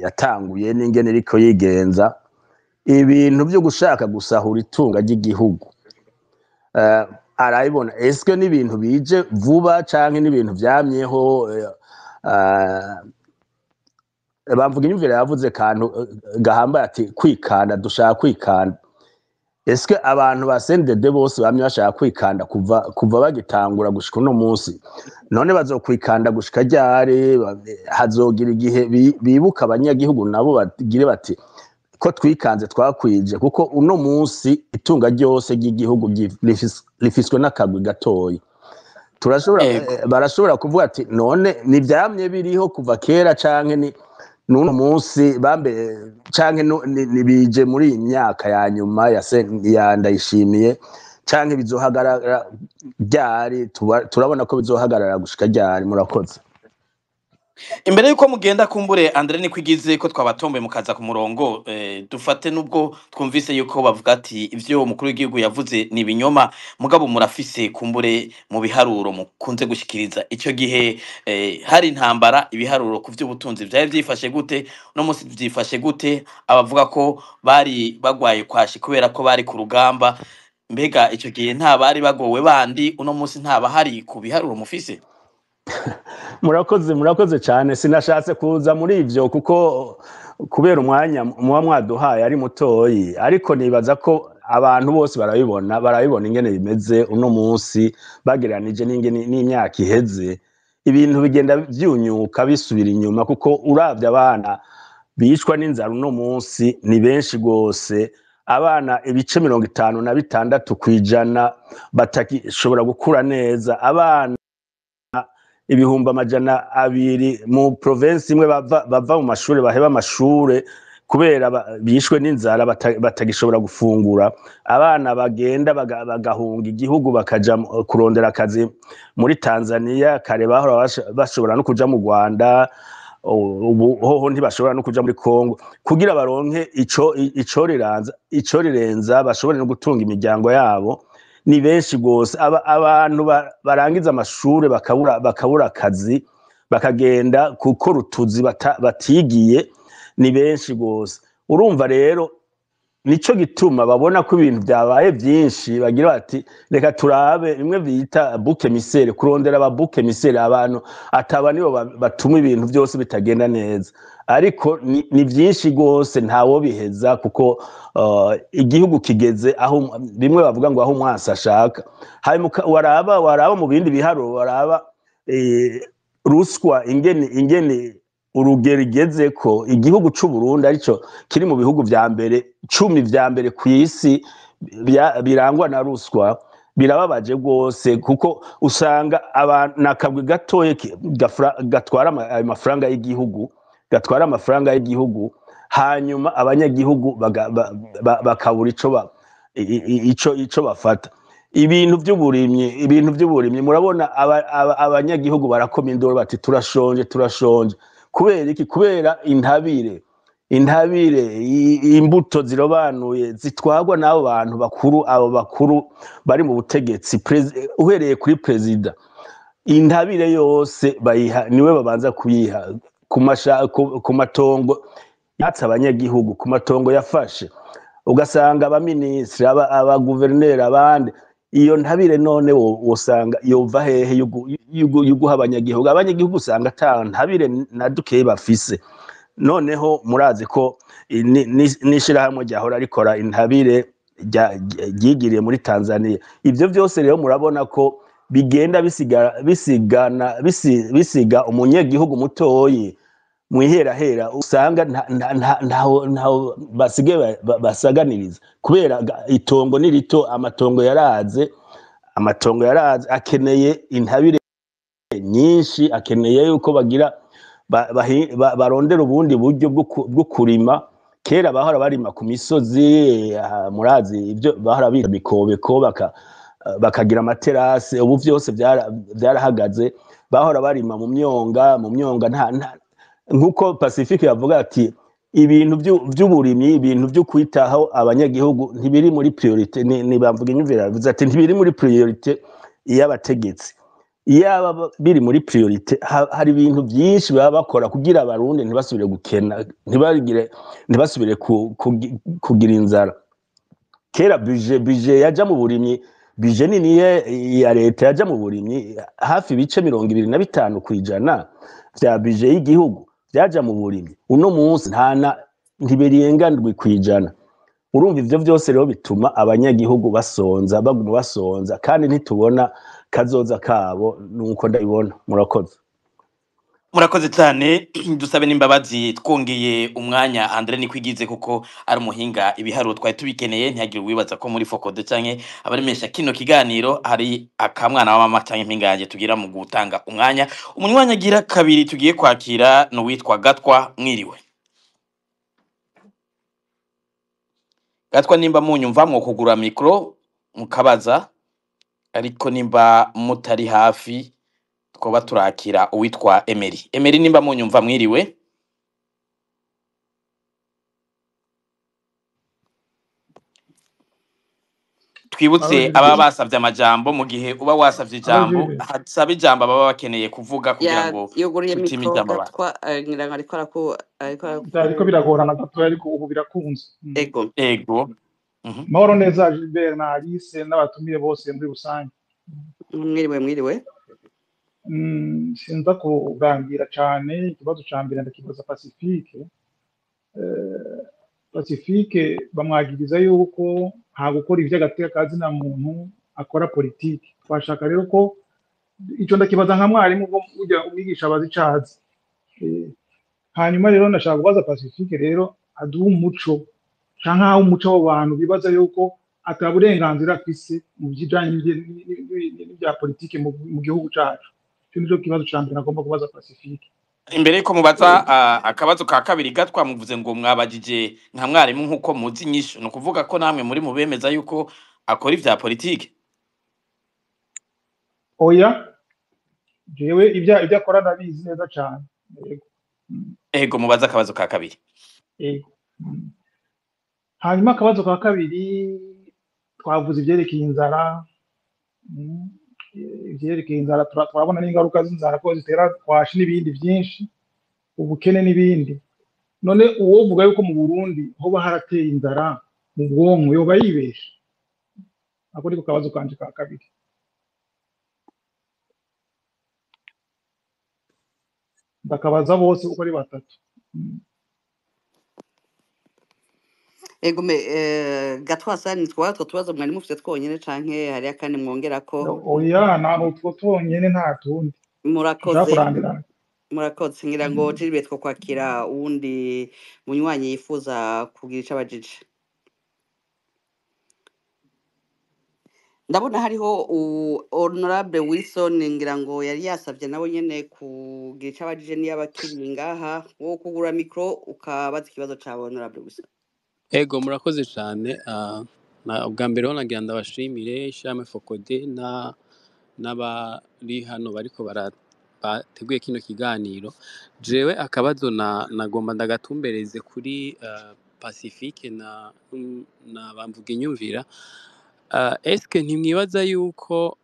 yatanguye n'ingene iriko yigenza. Ibintu byo gushaka gusahura itunga ry'igihugu, arabibona eske n'ibintu bije vuba canke n'ibintu vyamyeho bamvuga inyumvire yavuze kantu gahambaye ati kwikanda dushaka kwikanda eske abantu ba CNDD bose bamye bashaka kwikanda kuva bagitangura gushika uno munsi none bazokwikanda gushika ryari hazogira igihe bibuka abanyagihugu nabo bagire bati ko twikanze twakwije kuko uno munsi itunga ryose ry'igihugu rifiswe n'akagwi gatoyi barashobora kuvuga ati none nivyamye biriho kuva kera canke ni nuno munsi bambe canke nibije muri iyi myaka ya nyuma ya Ndayishimiye canke bizohagarara ryari turabona ko bizohagarara gushika ryari murakoze. Imbere yuko mugenda kumbure Andre ni kwigize ko twabatombe mukaza ku murongo dufate nubwo twumvise yuko bavuga ati ivyo umukuru w'igihugu yavuze ni binyoma mugabo murafise kumbure mu biharuro mukunze gushikiriza ico gihe hari intambara ibiharuro ku vy'ubutunzi vyaje vyifashe gute no musi vyifashe gute abavuga ko bari bagwaye kwashi kubera ko bari ku rugamba mbega ico gihe nta bari bagowe bandi uno musi ntaba hari ku biharuro mufise. Murakoze cyane sinashatse kuza muri ivyo kuko kubera umwanya muba mwaduhaye ari mutoyi ariko nibaza ko abantu bose barabibona ingene bimeze uno munsi bagereranije n'imyaka iheze ibintu bigenda vyunyuka bisubira inyuma kuko uravye abana bishwa n'inzara uno munsi ni benshi gose abana ibice 56% batashobora gukura neza abana ibihumbi 200 mu province imwe bava mu mashuri baheba amashure kubera bishwe n'inzara batagishobora gufungura abana bagenda bagahunga igihugu bakaja kurondera akazi muri Tanzania kare bahora bashobora no kuja mu Rwanda ubu hoho ntibashobora no kuja muri Kongo kugira baronke ico rirenza bashobore no gutunga imiryango yabo ni benshi gose abantu barangiza amashure bakabura akazi bakagenda kuko rutuzi batigiye ni benshi gose urumva rero nico gituma babona ko ibintu byabaye byinshi bagira bati reka turabe bimwe bita bouc émissaire kurondera aba bouc émissaire abantu ataba nibo batuma ibintu byose bitagenda neza ariko ni byinshi gose ntawo biheza kuko igihugu kigeze aho bimwe bavuga ngo aho umwasa ashaka waraba mu bindi biharuro waraba ruswa ingene urugero igeze ko igihugu c'u Burundi arico kiri mu bihugu vya mbere 10 vya mbere ku isi birangwa na ruswa birababaje gose kuko usanga nakabwe gatoye gatwara amafaranga y'igihugu hanyuma abanyagihugu bakabura ico bafata ibintu by'uburimyi murabona abanyagihugu barakoma indoro bati turashonje kubera iki kubera intabire imbuto zirobanuye zitwagwa n'abo bantu bakuru bari mu butegetsi uhereye kuri perezida intabire yose bayiha niwe babanza kuyiha ku matongo yatse abanyagihugu ku matongo yafashe ugasanga abaministri abaguverineri abandi iyo ntabire none wosanga yova hehe yuguha abanyagihugu usanga ata ntabire na dukeye bafise noneho murazi ko n'ishirahamwe ryahora rikora intabire ryigiriye muri Tanzania ivyo vyose rero murabona ko bigenda bisiga umunyagihugu mutoyi mwiherahera usanga ntaho basigaye basaganiriza kubera itongo ni rito amatongo yaraze akeneye intabire nyinshi akeneye yuko bagira barondera ubundi buryo bwo kurima kera bahora barima ku misozi murazi ibyo bahora bita mikobeko bakagira amaterase ubu vyose byarahagaze bahora barima mu myonga nkuko Pacifique yavuga ati ibintu by'uburimyi ibintu byo kwitaho abanyagihugu ntibiri muri priorite ni bamvuga inyumvira bivuze ati ntibiri muri priorite y'abategetsi yaba biri muri priorite hari ibintu byinshi baba bakora kugira abarundi ntibasubire gukena ntibasubire kugira inzara kera budget yaja mu burimyi bije nini ya leta yaja mu burimyi hafi ibice 25 kwijana vya bije y'igihugu vyaja mu burimyi uno munsi ntibirenga ndwi kwijana. Urumva ivyo vyose rero bituma abanyagihugu basonza baguma basonza kandi ntitubona kazoza kabo nuko ndabibona. murakoze cyane dusabe n'imbabazi twongeye umwanya Andre Nikwigize kuko ari umuhinga ibiharuro twari tubikeneye ntihagire uwibaza ko muri Focode canke abarimesha kino kiganiro hari akamwana wa mama canke impinganje tugira mu gutanga umwanya umunywanya agira kabiri tugiye kwakira no witwa Gatwa. Mwiriwe Gatwa, nimba munyumva mwo kugura micro mukabaza, ariko nimba mutari hafi twoba turakira uwitwa Emery. Nimba munyumva mwiriwe. Twibutse aba basavye amajambo mu gihe uba wasavye ijambo hasaba ijambo baba bakeneye kuvuga kugira ngo yoguriye tutime mikro ijambo Gatwa ngira ngo ariko biragorana gato ariko ubu birakunze. ego Mahoro neza Gilbert na Alice n'abatumiye bose muri rusange. mwiriwe sinza kugangira cyane ikibazo ca mbere ndakibaza Pacifique bamwagiriza yuko nta gukora ivy'agateka kazina muntu akora politiki. Twashaka rero ko ico ndakibaza nka mwarimu ubwo ujya umwigisha abazi icazi. Hanyuma rero ndashaka kubaza Pacifique rero aduha umuco canke aho umuco w'abantu bibaza yuko ataburenganzira afise mu bijanye n'ibya politiki mu gihugu cacu. Cyo nico kibazo ca mbere nagomba kubaza Pacifique. Imbere yuko mubaza akabazo ka kabiri Gatwa, muvuze ngo mwabajije nka mwarimu nkuko muzi nyisho, no kuvuga ko namwe muri mubemeza yuko akora ivya politiki? Oya, jewe ibya akora ndabizi neza cyane. Ego mubaza akabazo ka kabiri. Ego. Hanyuma akabazo ka kabiri twavuze ivyerekeye inzara. Ivyerekeye inzara turabona n'ingaruka z'inzara ko zitera kwashi n'ibindi byinshi, ubukene n'ibindi. None uwovuga yuko mu Burundi hoba harateye inzara mu bwonko yoba yibesha. Ako niko kabazo kanje ka kabiri. Ndakabaza bose uko ari batatu. Ego Gatwa sani twatwo tubazo mwari mufite twonyene canke hari akandi mwongerako? Oya nta utwo twonyene nta tundi. Murakoze ngira ngo jiribe two kwakira uwundi munywanyi yifuza kugira ico abajije. Ndabona hariho Honorable Wilson ngira ngo yari yasavye nawe nyene kugira ico abajije niyo abakiri ngaha wo kugura micro ukabaza ikibazo ca Honorable Wilson. Ego murakoze cyane. Ubwa mbere ho nagira ndabashimire Ishame Focode n'abari hano bariko bateguye kino kiganiro. Jewe akabazo nagomba ndagatumbereze kuri Pacifique na bamvuga inyumvira. Eske ntimwibaza yuko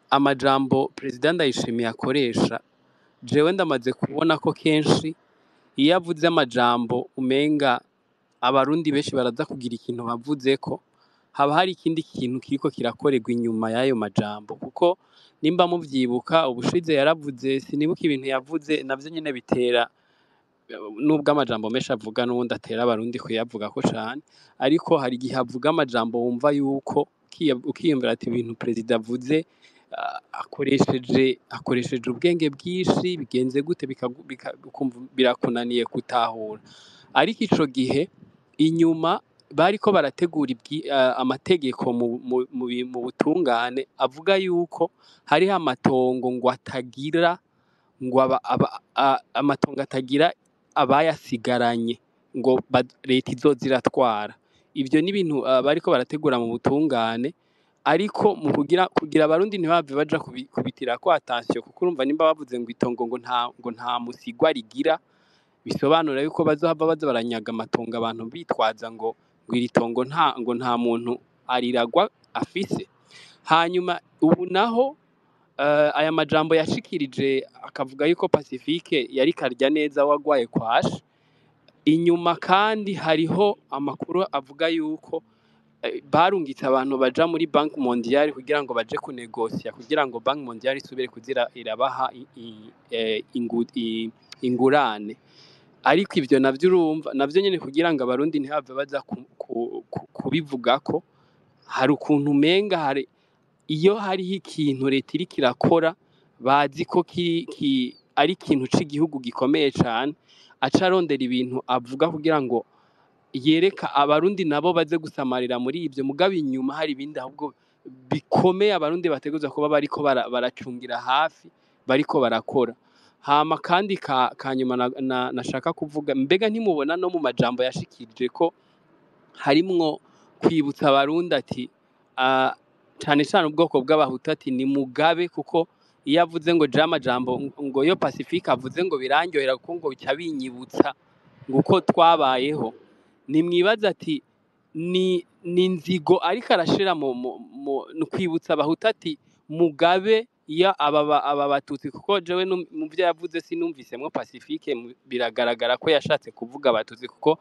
amajambo President Ndayishimiye akoresha, jewe ndamaze kubona ko kenshi iyo avuze amajambo umenga abarundi benshi baraza kugira ikintu bavuze ko haba hari ikindi kintu kiriko kirakorerwa inyuma y'ayo majambo, kuko nimba muvyibuka ubushize yaravuze, sinibuka ibintu yavuze navyo nyene bitera, nubwo amajambo menshi avuga n'ubundi atera abarundi kuyavuga ko cane, ariko hari igihe avuga amajambo wumva yuko ukiyumvira ati ibintu perezida avuze akoresheje ubwenge bwinshi, bigenze gute birakunaniye gutahura. Ariko ico gihe inyuma bariko barategura amategeko mu butungane avuga yuko hariho amatongo ngo atagira amatongo atagira abayasigaranye ngo leta izoza iratwara. Ivyo ni ibintu bariko barategura mu butungane, ariko mu kugira abarundi ntibave baja kubitira ko attention, kuko urumva nimba bavuze ngo itongo ngo nta musigwa rigira, bisobanura yuko bazohava baza baranyaga amatongo abantu bitwaza ngo iri tongo nta muntu ariragwa afise. Hanyuma ubu naho aya majambo yashikirije akavuga yuko Pacifique yari karya neza wagwaye kwashi. Inyuma kandi hariho amakuru avuga yuko barungitse abantu baja muri Banki Mondiale kugira ngo baje kunegosia kugira ngo Banki Mondiale isubire kuzira irabaha ingurane. Ariko ivyo navyo urumva navyo nyene kugira ngo abarundi ntihave baza kubivugako, hari ukuntu umenga hari iyo hariho ikintu leta iriko irakora bazi ko ari ikintu c'igihugu gikomeye cane, aca arondera ibintu avuga kugira ngo yereka abarundi nabo baze gusamarira muri ivyo, mugabo inyuma hari ibindi ahubwo bikomeye abarundi bategerezwa kuba bariko baracungira hafi, bariko barakora. Hama kandi kanyuma nashaka kuvuga, mbega ntimubona no mu majambo yashikirije ko harimwo kwibutsa abarundi ati cane cane ubwoko bw'abahutu ati ni mugabe, kuko iyo avuze ngo je amajambo ngo yo Pacifique avuze ngo birandyohera kuko ngo bica binyibutsa ngo uko twabayeho, nimwibaza ati ni inzigo ariko arashira mu kwibutsa abahutu ati mugabe iyo aba batutsi, kuko jewe mu vyo yavuze sinumvisemwo Pacifique, biragaragara ko yashatse kuvuga abatutsi kuko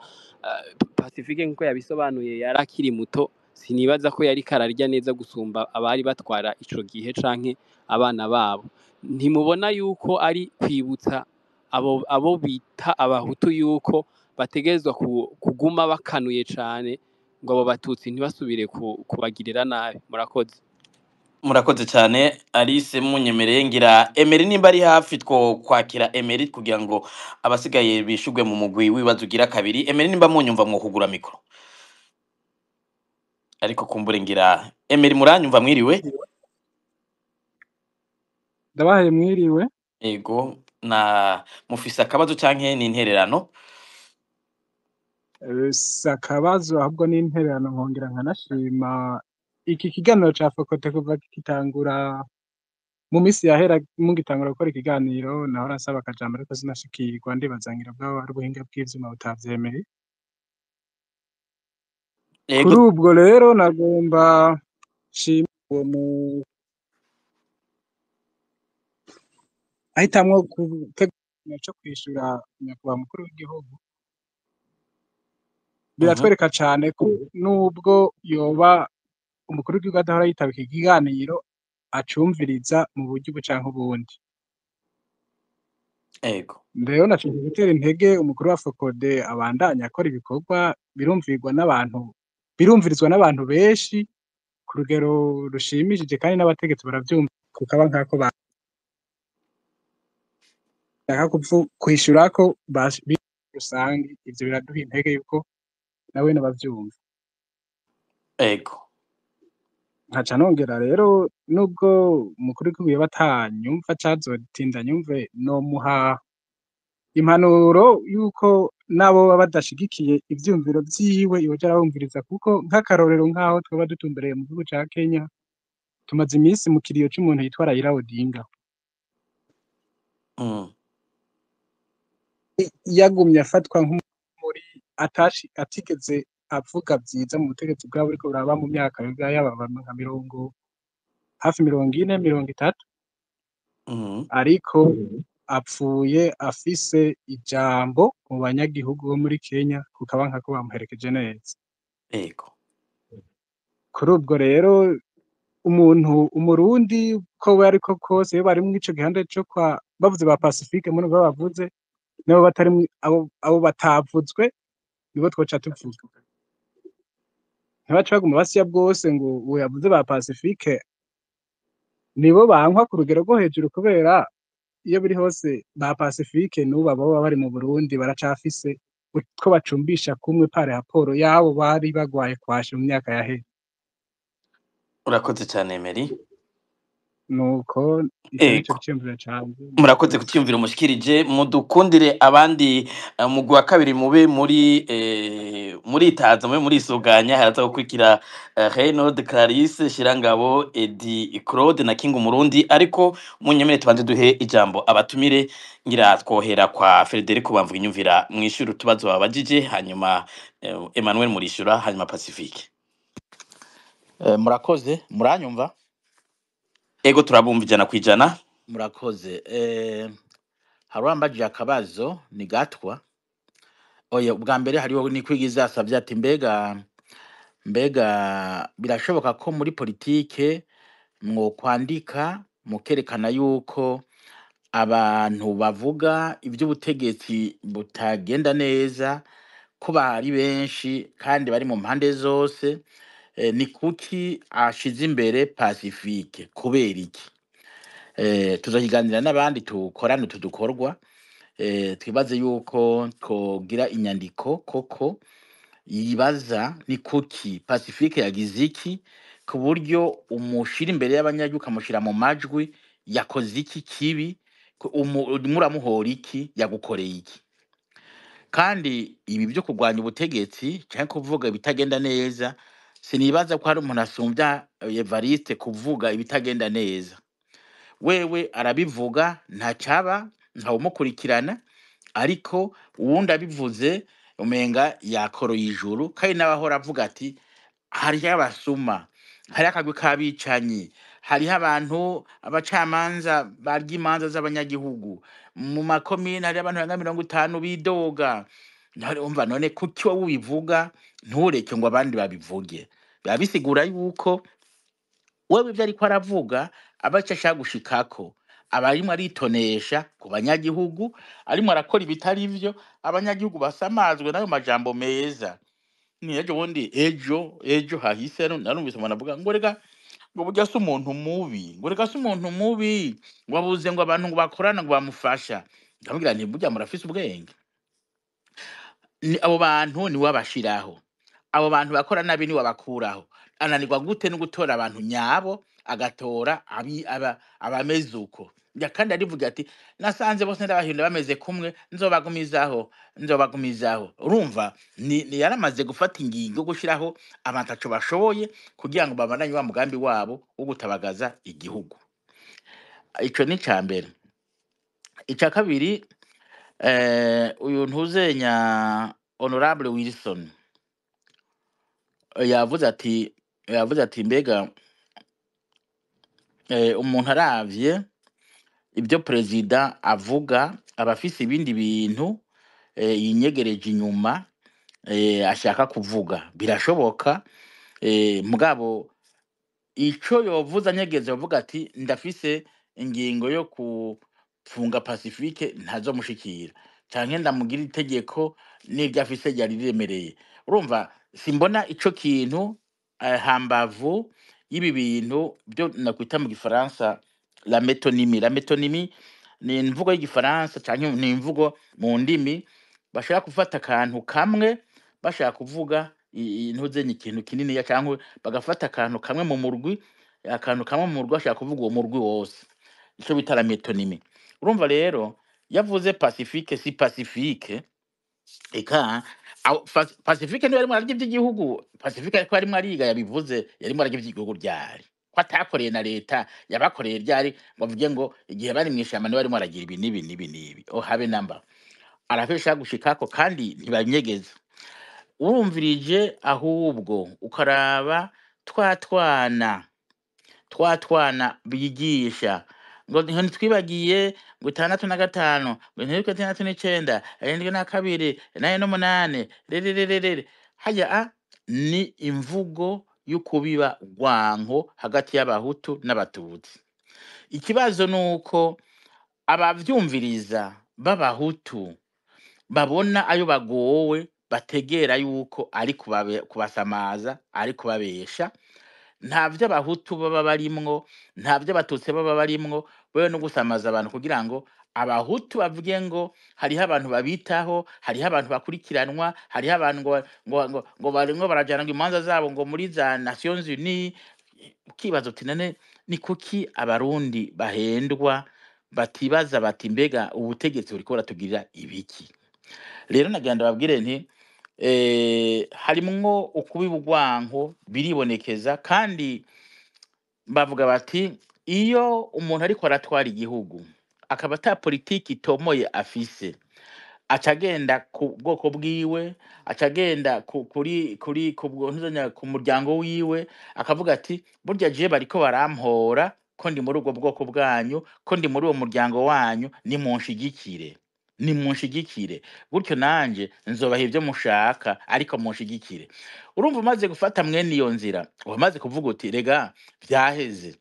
Pacifique nkuko yabisobanuye yari akiri muto, sinibaza ko yari kararya neza gusumba abari batwara ico gihe canke abana babo. Ntimubona yuko ari kwibutsa abo bita abahutu yuko bategerezwa kuguma bakanuye cane ngo abo batutsi ntibasubire kubagirira nabi? Murakoze cyane Alice, munyemereye ngira Emery nimba ari hafi two kwakira Emery kugira ngo abasigaye bishugwe mu mugwi wibaza ugira kabiri. Emery nimba munyumva mwo kugura mikro, ariko kumbure ngira Emery muranyumva? Mwiriwe. Ndabahaye mwiriwe. Ego, na mufise akabazo canke ni intererano? Sakabazo ahubwo ni intererano, nkongera nkanashima iki kiganiro ca Fokote kuva kitangura mu misi yahera, mugitangura gukora ikiganiro nahora nsaba akajambo ariko sinashikirwa, ndibazangira bwaba ari ubuhinga bw'ivyuma butavyemeye. Kuri ubwo rero nagomba shima uwo mu ahitamwo gutegura co kwishura nyakubahwa mukuru w'igihugu, biratwereka cane ko nubwo yoba umukuru w'igihugu adahora yitaba iki kiganiro acumviriza mu buryo ubu canke ubundi. Ego, rero nashaka gutera intege umukuru wa Fokode abandanya akora ibikorwa birumvirizwa n'abantu benshi ku rugero rushimishije, kandi n'abategetsi baravyumva, kukaba nkako kwishura ko rusange. Ivyo biraduha intege yuko nawe nabavyumva. ego, nkaca nongera rero, nubwo umukuru w'igihugu yoba atanyumva cazotinda nyumve, nomuha impanuro yuko nabo baba badashigikiye ivyumviro vyiwe yoja arabumviriza, kuko nk'akarorero nk'aho twoba dutumbereye mu gihugu ca Kenya, tumaze imisi mu kiriyo c'umuntu yitwa Raila Odinga. Yagumye afatwa nk'umuri atigeze avuga vyiza mu butegetsi bwabo buriko buraba mu myaka yaba nka hafi 40-30, ariko apfuye afise ijambo mu banyagihugu bo muri Kenya, kukaba nkako bamuherekeje neza. ego. Kuri ubwo rero umurundi ko we ariko kose iyo bari mw'ico gihande co bavuze ba Pacifique muri bwo bavuze, nabo batari abo batavuzwe nibo twoca tuvuga. Ntibaca baguma basya bwose ngo uwo yavuze ba Pacifique nibo bankwa ku rugero rwo hejuru, kubera iyo biri hose ba Pacifique n'ubu baba bari mu Burundi baracafise utwo bacumbisha kumwe pare raporo yabo bari bagwaye kwasha mu myaka yahera. Urakoze cyane Emery. Nuko ico cyumvira cyane. Murakoze kucyumvira umushikirije, mudukundire abandi mugwi wa kabiri mube muri itaza mube muri isuganya, haraza gukurikira Reynold, Clarisse, Shirangabo, Edi Claude na King Umurundi. Ariko munyemere tubanze duhe ijambo abatumire, ngira twohera kwa Frederico bamvuga inyumvira mwishuru tubazo babajije, hanyuma Emmanuel murishura, hanyuma Pacifique. Murakoze, muranyumva? Ego turabumva 100%. Murakoze. Harwambajije akabazo ni gatwa. Oya, ubwa mbere hariho ni kwigiza asabye ati mbega mbega birashoboka ko muri politike mwokwandika mukerekana yuko abantu bavuga ivy'ubutegetsi butagenda neza ko bari benshi kandi bari mu mpande zose, ni kuki ashize imbere Pacifique kubera iki? Tuzokiganira n'abandi tukorana utu dukorwa, twibaze yuko twogira inyandiko koko yibaza ni kuki Pacifique yagize iki ku buryo umushira imbere y'abanyagihugu ukamushira mu majwi, yakoze iki kibi, muramuhora iki, yagukoreye iki? Kandi ibi byo kurwanya ubutegetsi canke kuvuga ibitagenda neza, sinibaza ko hari umuntu asumbya Evariste kuvuga ibitagenda neza. Wewe arabivuga ntacaba, ntawumukurikirana, ariko uwundi abivuze umenga yakoroye ijuru, kandi n'abahora avuga ati hariho abasuma, hariho akagwi k'abicanyi, hariho abantu abacamanza barya imanza z'abanyagihugu, mu makomine hariho abantu barenga 50 bidoga. Umva none kuki wowe ubivuga ntureke ngo abandi babivuge? Biba bisigura yuko wewe ivyo ariko aravuga abaca ashaka gushikako aba arimwo aritonesha ku banyagihugu, arimwo arakora ibitari vyo, abanyagihugu basamazwe n'ayo majambo meza. Ni ejo bundi ejo hahise narumvise umuntu avuga ngo rega ngo burya si umuntu mubi, ngo rega si umuntu mubi, ngo abuze ngo abantu ngo bakorana ngo bamufasha. Ndamubwira nti burya murafise ubwenge? Abo bantu ni wabashiraho, abo bantu bakora nabi ni wabakuraho. Ananirwa gute no gutora abantu nyabo, agatora abameze uko? Kandi arivuga ati nasanze bose ndabahinda bameze kumwe, nzobagumizaho. Urumva ni yaramaze gufata ingingo gushiraho abantu aco bashoboye kugira ngo babandanye wa mugambi wabo wo gutabagaza igihugu. Ico ni cambere. Ica kabiri, uyu ntuzenya Honorable Wilson yavuze ati mbega umuntu aravye ibyo perezida avuga abafise ibindi bintu yinyegereje inyuma ashaka kuvuga. Birashoboka, mugabo ico yovuza anyegeze avuga ati ndafise ingingo yo kufunga Pacifique ntazomushikira, canke ndamugira itegeko n'iryo afise ryari riremereye. Urumva simbona ico kintu hambavu y'ibi bintu byo nakwita mu gifaransa la metonymie ni imvugo y'igifaransa canke ni imvugo mu ndimi bashaka gufata akantu kamwe bashaka kuvuga intuzenye ikintu kinini ya canke bagafata akantu kamwe mu murwi, akantu kamwe mu murwi bashaka kuvuga uwo murwi wose, ico bita la metonymie. Urumva rero yavuze Pacifique si Pacifique, eka Pacifique niwe arimo ararya ivy'igihugu. Pacifique ariko arimo ariga yabivuze, yarimo ararya ivy'igihugu ryari ko atakoreye na leta, yabakoreye ryari ngo avuge ngo igihe bari mwishamba niwe arimo aragira ibi nibi habe namba. Arafisha gushikako kandi ntibanyegeza. Urumvirije ahubwo ukaraba twatwana bigisha ngo ntitwibagiye ngo 65 ngo ntitwibagiye 69 72 8 rerererere. Haya ni imvugo y'ukubiba rwanko hagati y'abahutu n'abatutsi. Ikibazo nuko abavyumviriza b'abahutu babona ayo bagowe, bategera yuko ari kubasamaza, ari kubabesha. Ntavyo abahutu baba barimwo, ntavyo abatutsi baba barimwo, bewe no gusamaza abantu kugira ngo abahutu bavuge ngo hariho abantu babitaho, hariho abantu bakurikiranwa, hariho abantu ngo barimwo barajana ngo imanza zabo ngo muri za Nations Unies. Ukibaza uti none ni kuki abarundi bahendwa batibaza bati mbega ubutegetsi buriko buratugirira ibiki? Rero nagenda babwire nti harimwo ukubiba urwanko biribonekeza, kandi bavuga bati iyo umuntu ariko aratwara igihugu akaba ata politiki itomoye afise, acagenda ku bwoko bwiwe, acagenda ku muryango wiwe, akavuga ati burya je bariko barampora ko ndi muri ubwo bwoko bwanyu, ko ndi muri uwo muryango wanyu, nimunshigikire. nimunshigikire gutyo nanje nzobaha ibyo mushaka ariko munshigikire. Urumva umaze gufata mwene iyo nzira wamaze kuvuga uti rega vyaheze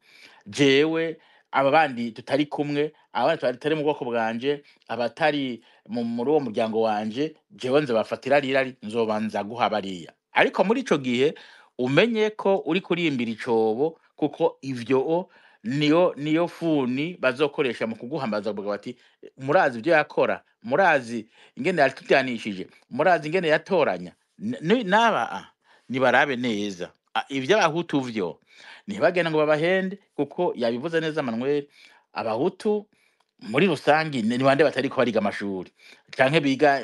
jewe aba bandi tutari kumwe abandi tutari mu bwoko bwanje abatari muri uwo muryango wanje jewe nzobafatira rirari nzobanza guha bariya, ariko muri ico gihe umenye ko uri kurimbira icobo kuko ivyo niyo funi bazokoresha mu kuguhambaza bavuga bati murazi ibyo yakora, murazi ingene yatujyanishije, murazi ingene yatoranya naba nibarabe neza ivyo abahutu vyo ntibagenda ngo babahende kuko yabivuze neza Manuel. Abahutu muri rusangi ni bande batari ko bariga amashuri canke biga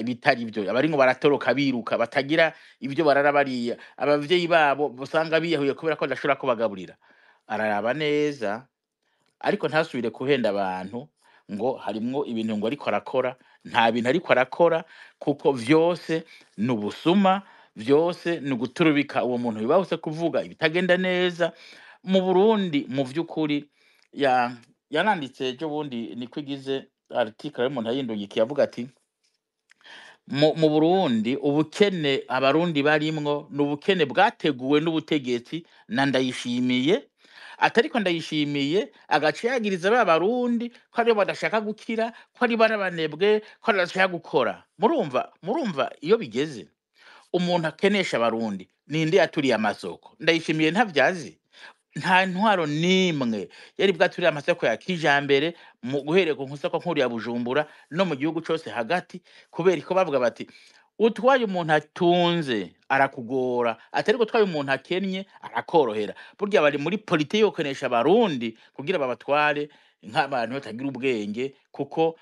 bitari byo, abari ngo baratoroka biruka batagira ibyo barara bariya, abavyeyi babo usanga biyahuye kubera ko adashobora kubagaburira. Araraba neza ariko ntasubire kuhenda abantu ngo harimwo ibintu ngo ariko arakora, nta bintu ariko arakora kuko vyose ni ubusuma, vyose ni guturubika uwo muntu bibahuse kuvuga ibitagenda neza mu Burundi. Mu vy'ukuri yananditse ejo bundi niko igize article y'umuntu yayindugikiye avuga ati mu Burundi ubukene abarundi barimwo n'ubukene bwateguwe n'ubutegetsi na Ndayishimiye, atariko Ndayishimiye agace yagiriza ba barundi ko ari badashaka gukira, ko ari barabanebwe, ko badashaka gukora. Murumva iyo bigeze umuntu akenesha abarundi ninde yaturiye amasoko? Ndayishimiye ntavyazi, nta ntwaro nimwe yari bwaturiye amasoko ya kijambere mu guhereka ku nsoko nkuru ya Bujumbura no mu gihugu cyose hagati, kubera ko bavuga bati utwaye umuntu atunze arakugora, atariko utwaye umuntu akennye arakorohera. Burya bari muri politiki yo kunesha abarundi kugira babatware nk'abantu batagira ubwenge, kuko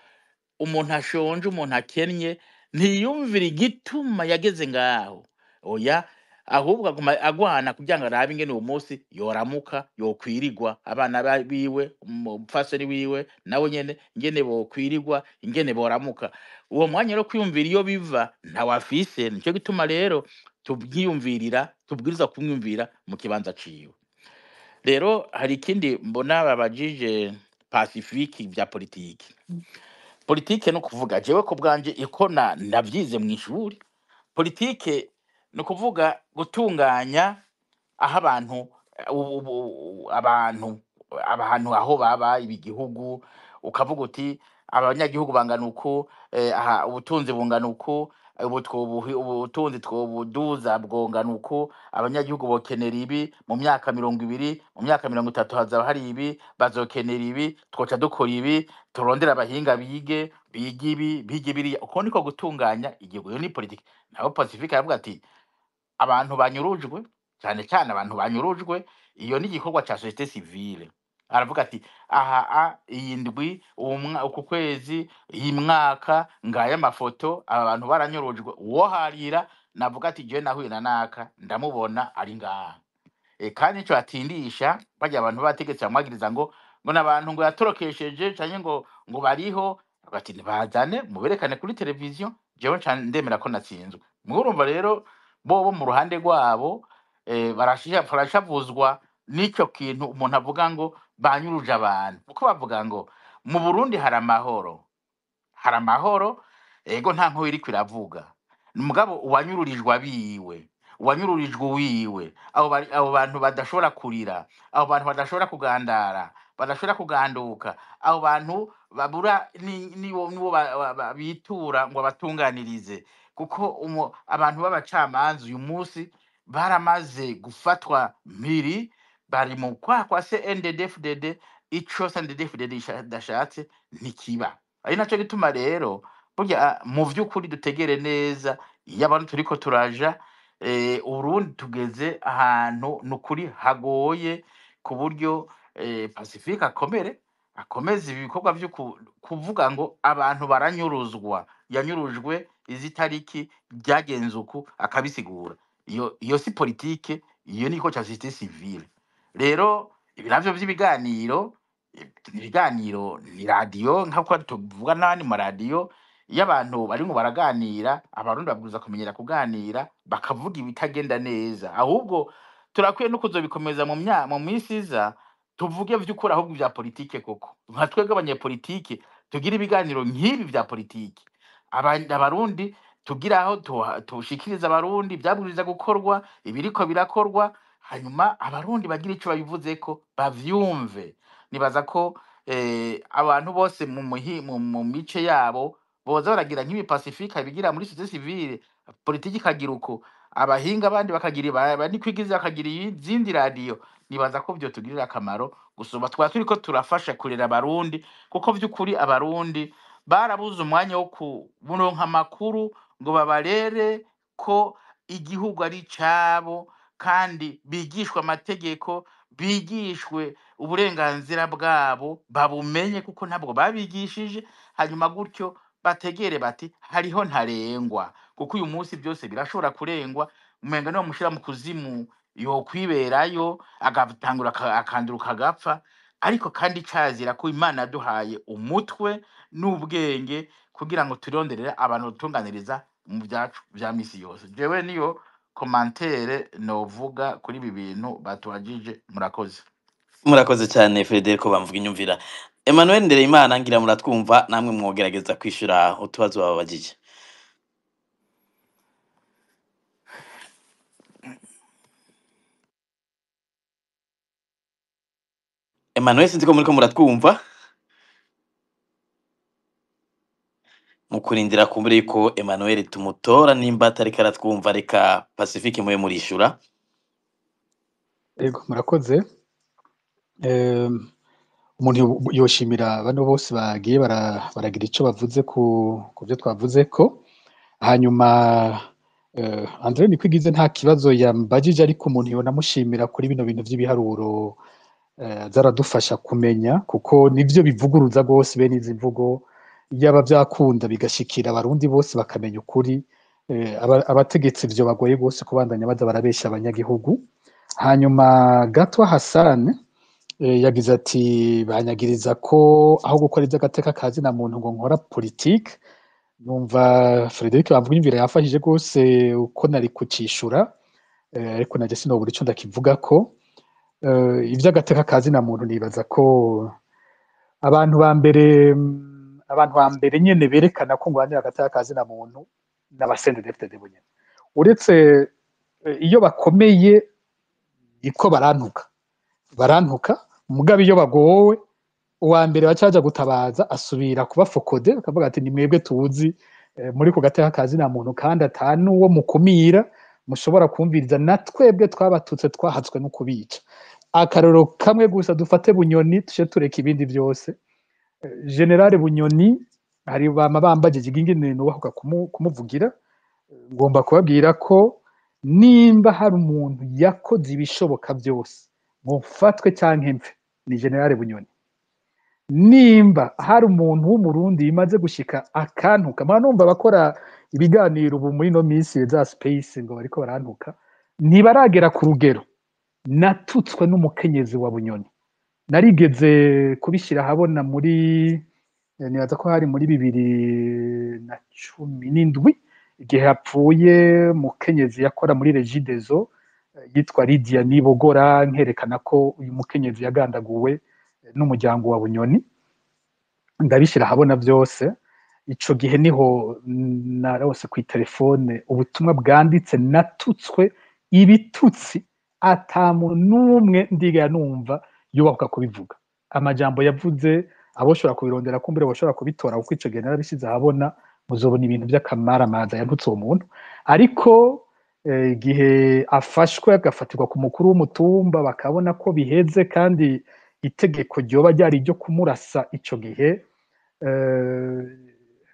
umuntu ashonje umuntu akennye ntiyumvira igituma yageze ngaho, oya ahubwo agwana kugira ngo arabe ingene uwo munsi yoramuka yokwirirwa, abana biwe umupfasoni wiwe nawe nyene ingene bokwirirwa ingene boramuka. Uwo mwanya rero kwiyumvira iyo biva ntawafise, nico gituma rero tubwiriza kumwumvira mu kibanza ciwe. Rero hari ikindi mbona babajije Pacifique vya politiki. Politike no kuvuga jewe ko bwanje iko navyize mu ishuri. Politike no kuvuga gutunganya aho abantu aho baba ibigihugu, ukavuga uti abanyagihugu bangana uko, ubutunzi bungana uko, ubutunzi twobuduza bwongana uko, abanyagihugu bokenera ibi mu myaka 20, mu myaka 30 hazaba hari ibi, bazokenera ibi, twoca dukora ibi, turondera abahinga bige ibi bige biriya. Uko niko gutunganya igihugu. Yo ni politiki. Naho Pacifique aravuga ati abantu banyurujwe cyane cyane abantu banyurujwe, iyo ni igikorwa cya societe civile. Aravuga ati iyi ndwi uku kwezi iyi mwaka ngaya amafoto abantu baranyurujwe, uwo harira navuga ati je nahuye na naka ndamubona ari ngaha. Kandi cyo atindisha bajya abantu bategetse amwagiriza ngo n'abantu ngo yatorokesheje cyane ngo bariho, bati bazane muberekane kuri televiziyo, jewe ndemera ko natsinzwe. Murumva rero bo mu ruhande rwabo barashavuzwa n'icyo kintu umuntu avuga ngo banyuruje abantu, kuko bavuga ngo mu Burundi hari amahoro, ego nta nko iri kwiravuga mugabo uwanyururijwe abiwe, uwanyururijwe wiwe, abo bantu badashobora kurira, abo bantu badashobora kugandara, badashobora kuganduka, abo bantu babura nibo bitura ngo abatunganirize, kuko abantu b'abacamanza uyu munsi baramaze gufatwa mpiri, bari mu kwa CNDD-FDD, ico CNDD-FDD dashatse ntikiba. Ari naco gituma rero burya mu vy'ukuri dutegere neza iyo abantu turiko turaja Urundi tugeze ahantu nukuri hagoye ku buryo Pacifique akomeza ibikorwa vyo kuvuga ngo abantu baranyuruzwa, yanyurujwe izi tariki byagenze uku akabisigura. Iyo si politike, iyo niko cha societe civile. Rero ibiravyo vy'ibiganiro ni radio nk'uko tuvuga nani mu radio, iyo abantu bari mu baraganira, abarundi babwiza kumenyera kuganira bakavuga ibitagenda neza, ahubwo turakwiye no kuzobikomeza mu minsi iza tuvuge vy'ukuri ahubwo vya politike koko. Nka twebwe abanyepolitike tugire ibiganiro nk'ibi vya politiki, abarundi tugira aho tushikiriza abarundi ivyabwiriza gukorwa, ibiriko birakorwa, hanyuma abarundi bagira ico babivuzeko bavyumve. Nibaza ko abantu bose mu mice yabo boza baragira nk'ibi pacifique bigira muri société civile, politiki ikagira uko, abahinga abandi bakagira bani kwigiza bakagira izindi radio. Nibaza ko vyo tugirira akamaro gusoma, twaba turiko turafasha kurera abarundi, kuko vy'ukuri abarundi barabuze umwanya wo kuronka amakuru ngo babarere ko igihugu ari cabo, kandi bigishwe amategeko, bigishwe uburenganzira bwabo, babumenye kuko ntabwo babigishije, hanyuma gutyo bategere bati hariho ntarengwa, kuko uyu munsi byose birashobora kurengwa, umenga niwo mushira mu kuzimu yokwiberayo agatangura akanduruka agapfa, ariko kandi cazira ko Imana yaduhaye umutwe n'ubwenge kugira ngo turonderere abantu tutunganiriza mu byacu vya misi yose. Jewe niyo commentaire novuga kuri ibi bintu batubajije. Murakoze. Murakoze cyane Federico Bamvuga Inyumvira. Emmanuel Ndereyimana ngira muratwumva, namwe mwogerageza kwishura utubazo babajije. Emmanuel, sinzi ko muriko muratwumva, mukurindira kumbere yuko Emmanuel tumutora, nimba atariko aratwumva reka Pacifique mube murishura. Yego murakoze. Umuntu yoshimira bano bose bagiye baragira ico bavuze ku byo twavuze ko, hanyuma Andre Nikwigize nta kibazo yambajije, ariko umuntu yonamushimira kuri bino bintu vy'ibiharuro zaradufasha kumenya, kuko nivyo bivuguruza gose bene izi mvugo, yaba vyakunda bigashikira abarundi bose bakamenya ukuri. Abategetsi vyo bagoye gose kubandanya baza barabesha abanyagihugu. Hanyuma Gatwa Hassan yagize ati banyagiriza ko aho gukora ivy'agateka kazi na muntu ngo nkora politique. Numva Frederic Bamvuga Inyumvira yafashije gose uko nari kucishura, ariko naje sinobura ico ndakivuga ko ivy'agateka kazi na muntu. Nibaza ko abantu ba mbere nyene berekana ko ngwanira agateka kazi na muntu n'abasende DFDD bunyene, uretse iyo bakomeye iko barantuka mugabe iyo bagowe uwa mbere bacaja gutabaza asubira kuba fokode, akavuga ati ni mwebwe tuzi muri ku gateka kazi na muntu, kandi atanu uwo mukumira mushobora kumviriza, na twebwe twabatutse twahatswe no kubica. Akarero kamwe gusa dufate Bunyoni tushe tureka ibindi byose. General Bunyoni hari bama bambagije ingene nubahuka kumuvugira, ngomba kubabwira ko nimba hari umuntu yakoze ibishoboka byose mufatwe canke mfe ni General Bunyoni. Nimba hari umuntu w'umurundi imaze gushika akantuka, numva bakora ibiganiro ubu muri no minsi za space ngo bariko barantuka, ntibaragera ku rugero natutswe n'umukenyezi wa Bunyoni. Narigeze kubishira habona muri nibaza ko hari muri 2017 igihe hapfuye mukenyezi yakora muri Regideso yitwa Lydia Nibogora, nkerekana ko uyu mukenyezi yagandaguwe n'umuryango wa Bunyoni, ndabishira habona byose. Ico gihe niho narose ku telefone ubutumwa bwanditse natutswe ibitutsi atamu numwe ndiga numva yubahuka kubivuga. Amajambo yavuze aboshobora kubirondera kumbere boshobora kubitora, kuko ico gihe narabishize habona, muzobona ibintu by'akamaramaza yantutse uwo muntu. Ariko igihe afashwe agafatirwa ku mukuru w'umutumba bakabona ko biheze kandi itegeko ryoba ryari ryo kumurasa ico gihe,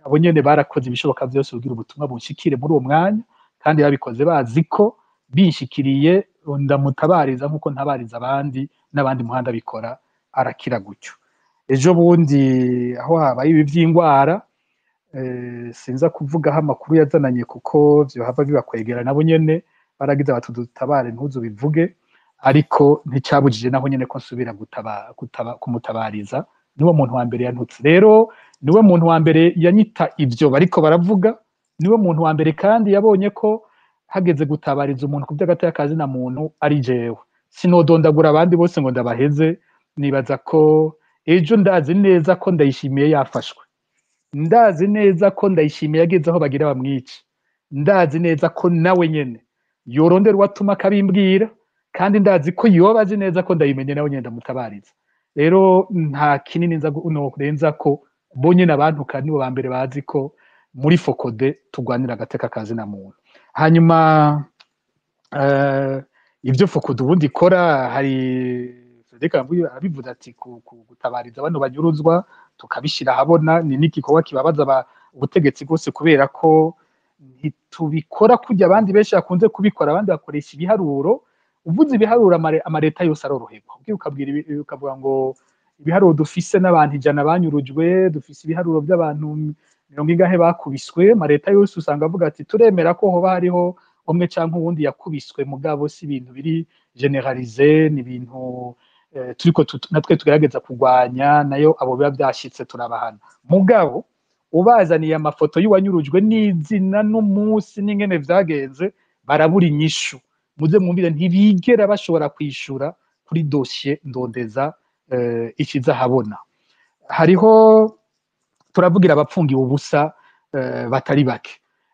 abo nyene barakoze ibishoboka byose kugira ubutumwa bunshikire muri uwo mwanya, kandi babikoze bazi ko binshikiriye ndamutabariza nkuko ntabariza abandi n'abandi muhanda bikora arakira gutyo. Ejo bundi aho habaye ibi vy'ingwara, sinza kuvugaho amakuru yazananye kuko vyo hava bibakwegera, nabo nyene baragize abatudutabare ntuzo bivuge, ariko nticabujije naho nyene ko nsubira kumutabariza. Niwe muntu wa mbere yantutse, rero niwe muntu wa mbere yanyita ivyo bariko baravuga, niwe muntu wa mbere kandi yabonye ko hageze gutabariza umuntu ku by'agateka kazi na muntu ari jewe. Sinodondagura abandi bose ngo ndabaheze. Nibaza ko ejo ndazi neza ko Ndayishimiye yafashwe, ndazi neza ko Ndayishimiye yageze aho bagira bamwica, ndazi neza ko nawe nyene yorondera uwatuma akabimbwira, kandi ndazi ko yoba azi neza ko Ndayimenye nawe nyene ndamutabariza. Rero nta kinini nza norenza ko bo nyene abantuka nibo ba mbere bazi ko muri Fokode turwanira agateka kazi na muntu. Hanyuma ibyo Fokode ubundi ikora, hari Frederic abivuze ati gutabariza bano banyuruzwa tukabishira habona, ni n'igikorwa kibabaza ubutegetsi bwose, kubera ko ntitubikora kujya abandi benshi bakunze kubikora, abandi bakoresha ibiharuro. Uvuze ibiharuro amareta yose aroroherwa, ukavuga ngo ibiharuro dufise n'abantu 100 banyurujwe, dufise ibiharuro by'abantu 40 bakubiswe, amareta yose usanga avuga ati turemera ko hoba hariho umwe canke uwundi yakubiswe, mugabo si ibintu biri generalize, ni ibintu turiko natwe tugerageza kugwanya, nayo abo biba byashitse turabahana. Mugabo ubazaniye amafoto y'uwanyurujwe n'izina n'umunsi n'ingene vyagenze, barabura inyishu. Muze mwumvire ntibigera bashobora kwishura kuri dossier ndondeza ikiza habona. Hariho turavugira abapfungiwe ubusa batari bake,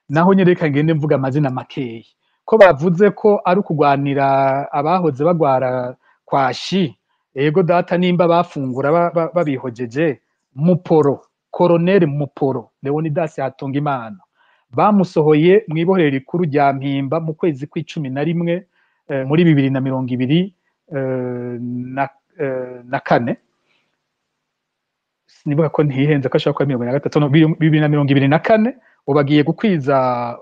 naho nyereka ngende mvuga amazina makeyi, ko bavuze ko ari ukugwanira abahoze bagwara kwashi. Ego data nimba bafungura babihojeje. Muporo, Colonel Muporo Leonidas Hatungimana bamusohoye mwibohero rikuru rya Mpimba mu kwezi kwa11 muri 2024 nibuka ko ntihenze ko ashaka kwa 2024 ubagiye gukwiza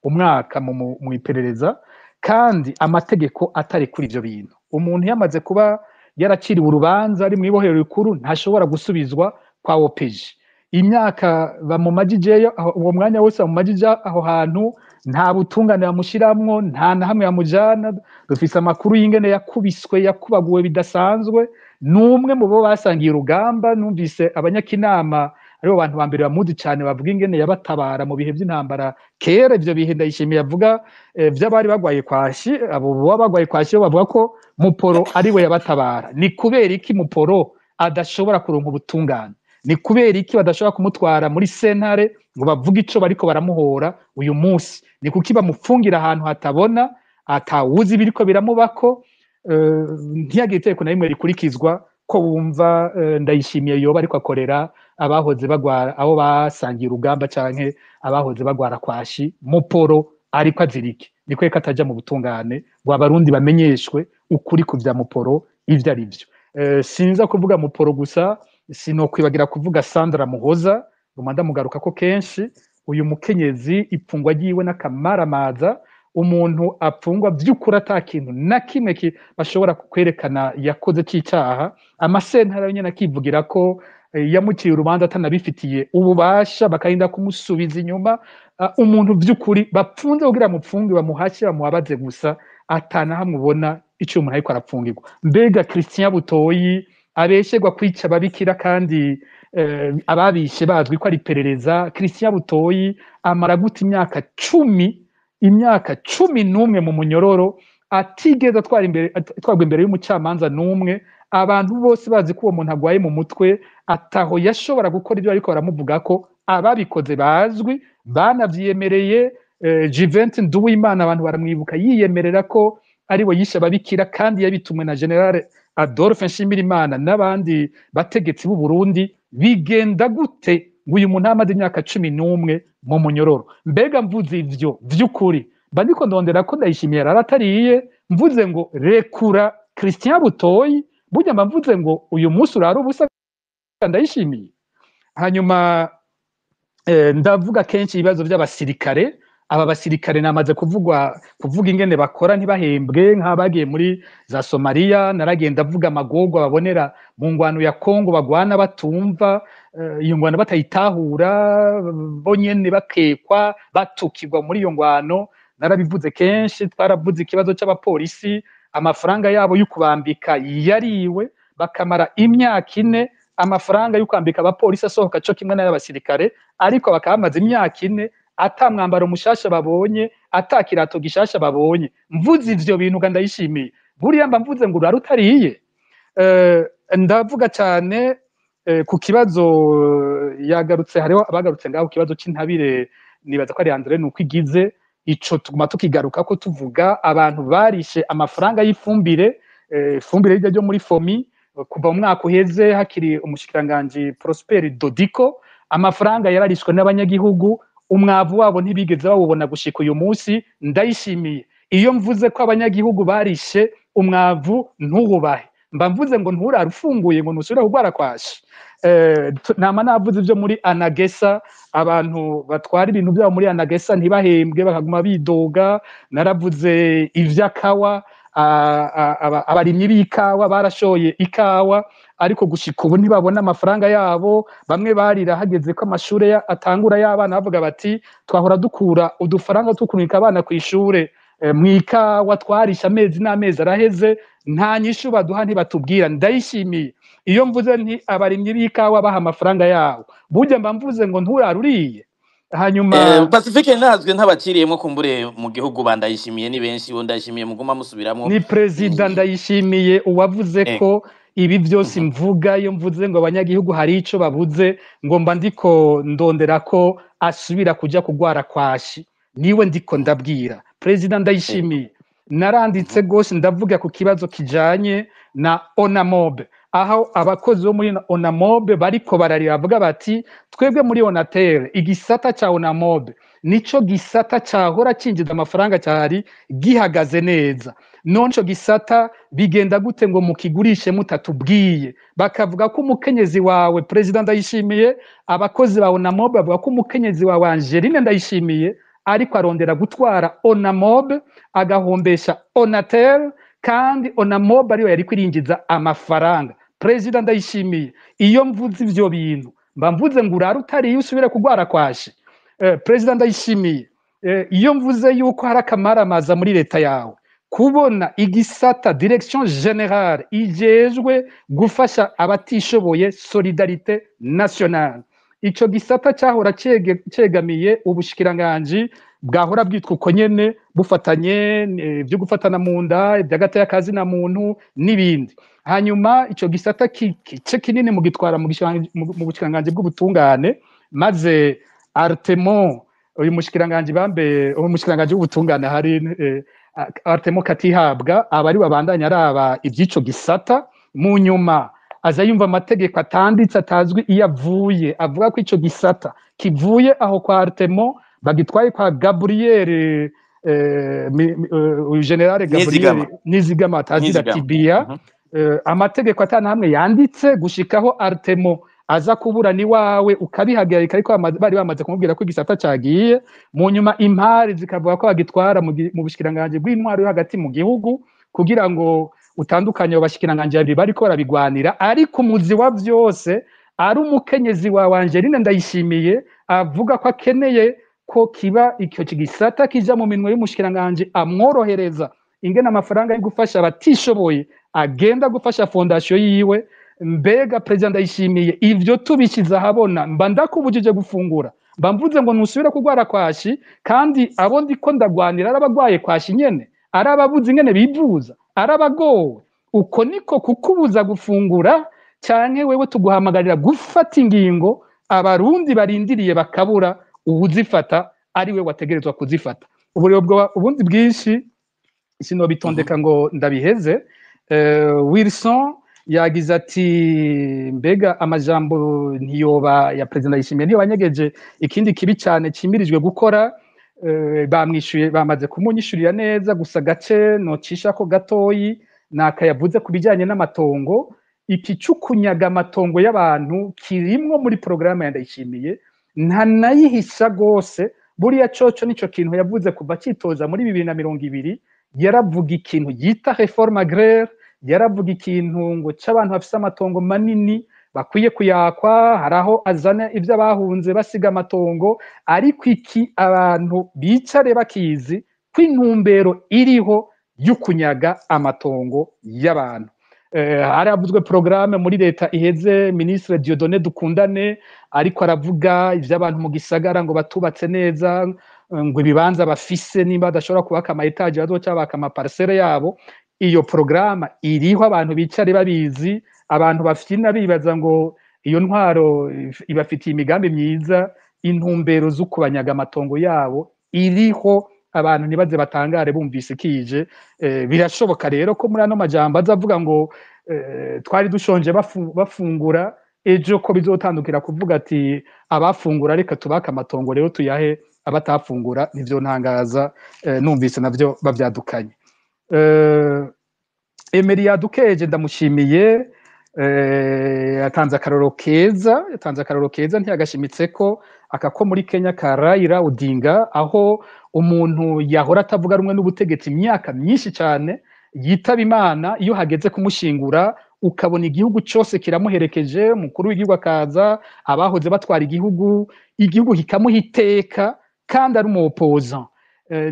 umwaka mu iperereza, kandi amategeko atari kuri ivyo bintu. Umuntu yamaze kuba yaraciriwe urubanza ari mwibohero rikuru ntashobora gusubizwa kwa OPG. Imyaka bamumajijeyo, uwo mwanya wose bamumajija aho hantu, nta butungane bamushiramwo, nta na hamwe bamujana. Dufise amakuru y'ingene yakubiswe, yakubaguwe bidasanzwe. Numwe mu bo basangiye urugamba, numvise abanyakinama aribo bantu ba mbere bamuzi cyane bavuga ingene yabatabara mu bihe by'intambara kera. Ivyo bihe Ndayishimiye avuga vy'abari bagwaye kwashi, abo bagwaye kwashi bavuga ko Muporo ari we yabatabara. Ni kubera iki Muporo adashobora kuronka ubutungane? Ni kubera iki badashobora kumutwara muri sentare ngo bavuge ico bariko baramuhora uyu munsi? Ni kuki bamufungira ahantu hatabona, atawuzi biriko biramubako, ntiyagire itegeko na rimwe rikurikizwa ko bumva Ndayishimiye yoba ariko akorera abahoze bagwara, abo basangiye urugamba canke abahoze bagwara kwashi. Muporo ariko azirike, niko reka ataja mu butungane ngo abarundi bamenyeshwe ukuri ku vya Muporo ivyo ari vyo. Sinza kuvuga Muporo gusa, sinokwibagira kuvuga Sandra Muhoza, rumanda mugaruka ko kenshi. Uyu mukenyezi ipfungwa ryiwe n'akamaramaza, umuntu apfungwa by'ukuri atakintu na kimwe bashobora kwerekana yakoze c'icaha. Amasentara nyene akivugira ko yamuciye urubanza atanabifitiye ububasha, bakarinda kumusubiza inyuma. Umuntu by'ukuri bapfunze kugira mupfungi bamuhashye bamubabaze gusa, atana hamubona ico umuntu ariko arapfungirwa. Mbega Christian Butoyi abesherwa kwica babikira, kandi ababishe bazwi ko ari perereza. Christian Butoyi amara gute imyaka 11 mu munyororo, atigeze atwarwa imbere y'umucamanza n'umwe, abantu bose bazi ko uwo muntu agwaye mu mutwe, ataho yashobora gukora ibyo ariko baramuvuga ko ababikoze bazwi, banavyiyemereye. Juvent Nduwimana abantu baramwibuka yiyemerera ko ari we yishe ababikira, kandi yabitumwe na General Adolphe Nshimirimana n'abandi bategetsi b'u Burundi. Bigenda gute ngo uyu muntu amaze imyaka 11 mu munyororo? Mbega mvuze ivyo vy'ukuri bandiko ndondera ko Ndayishimiye aratariye, mvuze ngo rekura Christian Butoyi, burya mvuze ngo uyu munsi urara ubusa Ndayishimiye. Hanyuma ndavuga kenshi ibibazo by'abasirikare. Aba basirikare namaze kuvuga ingene bakora ntibahembwe, nk'abagiye muri za Somalia. Naragenda avuga amagorwa babonera mu ngwano ya Kongo, bagwana batumva iyo ngwano, batayitahura, bonyene bakekwa, batukirwa muri iyo ngwano. Narabivuze kenshi. Twaravuze ikibazo c'abapolisi, amafaranga yabo y'ukubambika yariwe, bakamara imyaka 4 amafaranga y'ukambika abapolisi asohoka cyo kimwe n'abasirikare, ariko bakamaze imyaka 4 ata mwambaro mushasha babonye, ata kirato gishasha babonye. Mvuze ivyo bintu Ndayishimiye buriya mba mvuze ngo urarutariye. Ndavuga cyane ku kibazo yagarutse hariho abagarutse ngaho ku kibazo c'intabire nibaza ko ari Andre nuko igize ico tuguma tukigaruka ko tuvuga abantu barishe amafaranga y'ifumbire ifumbire rijya ryo muri fomi kuva mu mwaka uheze hakiri umushikiranganji Prosper Dodiko amafaranga yararishwe n'abanyagihugu umwavu wabo ntibigeze bawubona gushika uyu munsi ndayishimiye iyo mvuze ko abanyagihugu barishe umwavu ntuwubahe mba mvuze ngo nturarufunguye ngo nusubira kugwara kwashi nama navuze ivyo muri Anagesa abantu batwara ibintu byabo muri Anagesa ntibahembwe bakaguma bidoga naravuze ivy'akawa abarimyi b'ikawa barashoye ikawa ariko gushika ubu ntibabona amafaranga yabo bamwe barira hageze ko amashure atangura y'abana bavuga bati twahora dukura udufaranga tukunika abana ku ishure mwikawa twarisha amezi n'amezi araheze nta nyishu baduha ntibatubwira ndayishimiye iyo mvuze nti abarimyi b'ikawa baha amafaranga yabo burya mba mvuze ngo nturaruriye hanyuma Pacifique ntazwe ntabakiriyemo kumbure mu gihugu bandayishimiye ni benshi bo ndayishimiye muguma musubiramo ni president ndayishimiye uwavuze ko ibi byose mvuga iyo mvuze ngo abanyagihugu hari ico babuze ngo mba ndiko ndondera ko asubira kuja kugwara kwashi niwe ndiko ndabwira president ndayishimiye naranditse gose ndavuga ku kibazo kijanye na Onamobe aho abakozi bo muri Onamobe bariko bararira bavuga bati twebwe muri Onatel igisata ca Onamobe nico gisata cahora cinjiza amafaranga cyari gihagaze neza nonco gisata bigenda gute ngo mukigurishe mutatubwiye bakavuga ko umukenyezi wawe president ndayishimiye abakozi ba Onamobe bavuga ko umukenyezi wawe Angeline ndayishimiye ariko arondera gutwara Onamobe agahombesha Onatel kandi Onamobe ariyo yari kwirinjiza amafaranga president ndayishimiye iyo mvuze ivyo bintu mba mvuze ngo urara utari usubire kugwara kwashi president ndayishimiye iyo mvuze yuko hari akamaramaza muri leta yawe kubona igisata direction générale ijejwe gufasha abatishoboye solidarité nationale ico gisata cyahora cegamiye ubushikiranganji bwahora bwitwa uko nyene bufatanye byo gufatana mu nda iby'agata y'akazi na muntu n'ibindi hanyuma ico gisata kice kinini mu gitwara mu bushikiranganji bw'ubutungane maze Artemo uyu mushikiranganji umushikiranganji w'ubutungane hari Artemo Katihabwa abari babandanya araba iby'ico gisata mu nyuma aza yumva amategeko atanditse atazwi iyo avuye avuga ko ico gisata kivuye aho kwa Artemo bagitwaye kwa Gabriel General Gabriel Nizigama atazira Tibia amategeko atana hamwe yanditse gushikaho Artemo aza kubura ni wawe ukabihagarika ariko bari bamaze kumubwira ko igisata cagiye mu nyuma impari zikavuga ko bagitwara mu bushikiranganje bw'intwaro yo hagati mu gihugu kugira ngo utandukanye abashikiranganje babiri bariko barabigwanira ariko umuzi wa byose ari umukenyezi wa Angeline ndayishimiye avuga ko akeneye ko kiba icyo kigisata kija mu minwe y'umushikiranganje amworohereza ingena amafaranga yo gufasha abatishoboye agenda gufasha fondation yiwe mbega president ndayishimiye ivyo tubishiza habona mba ndakubujije gufungura mba mvuze ngo nusubira kugwara kwashi kandi abo ndiko ndagwanira arabagwaye kwashi nyene arababuze ingene bivuza arabagowe uko niko kukubuza gufungura cyane wewe tuguhamagarira gufata ingingo abarundi barindiriye bakabura ubuzifata ari we wategerezwa kuzifata ubundi bwinshi sino bitondeka ngo ndabiheze Wilson yagize ati mbega amajambo ntiyoba ya president yishimiye niyo banyegeje ikindi kibi cyane cimirijwe gukora bamwishuye bamaze kumunyishurira neza gusa gace nocisha ko gatoyi nakayavuze kubijanye n'amatongo iki cukunyaga amatongo y'abantu kirimwo muri programme ya ndayishimiye nta nayihisha gose buriya coco nico kintu yavuze kuva citoza muri 2020 yaravuga ikintu yita réforme agraire yaravuga ikintu ngo c'abantu bafise amatongo manini bakwiye kuyakwa haraho azana ivyo abahunze basiga amatongo ariko iki abantu bicare bakizi kw'intumbero iriho y'ukunyaga amatongo y'abantu haravuzwe programme muri leta iheze ministre Dieudonné Dukundane ariko aravuga ivy'abantu mu gisagara ngo batubatse neza ngo ibibanza bafise nimba badashobora kubaka ama etage bazoca baka ama parcelle yabo iyo programme iriho abantu bicare babizi abantu bafina bibaza ngo iyo ntwaro ibafitiye imigambi myiza, intumbero zo kubanyaga amatongo yabo iriho, abantu ntibaze batangare bumvise kije. Birashoboka rero ko muri ano majambo azavuga ngo twari dushonje bafungura, ejo ko bizotandukira kuvuga ati abafungura reka tubaka amatongo rero tuyahe abatafungura. Nivyo ntangaza numvise navyo bavyadukanye. Emery yadukeje, ndamushimiye. Yatanze akaroro keza ntiyagashimitse ko akako muri Kenya ka Raila Odinga, aho umuntu yahora atavuga rumwe n'ubutegetsi imyaka myinshi cyane yitaba Imana, iyo hageze kumushingura ukabona igihugu cyose kiramuherekeje, umukuru w'igihugu akaza, abahoze batwara igihugu kikamuha iteka kandi ari umuopozant.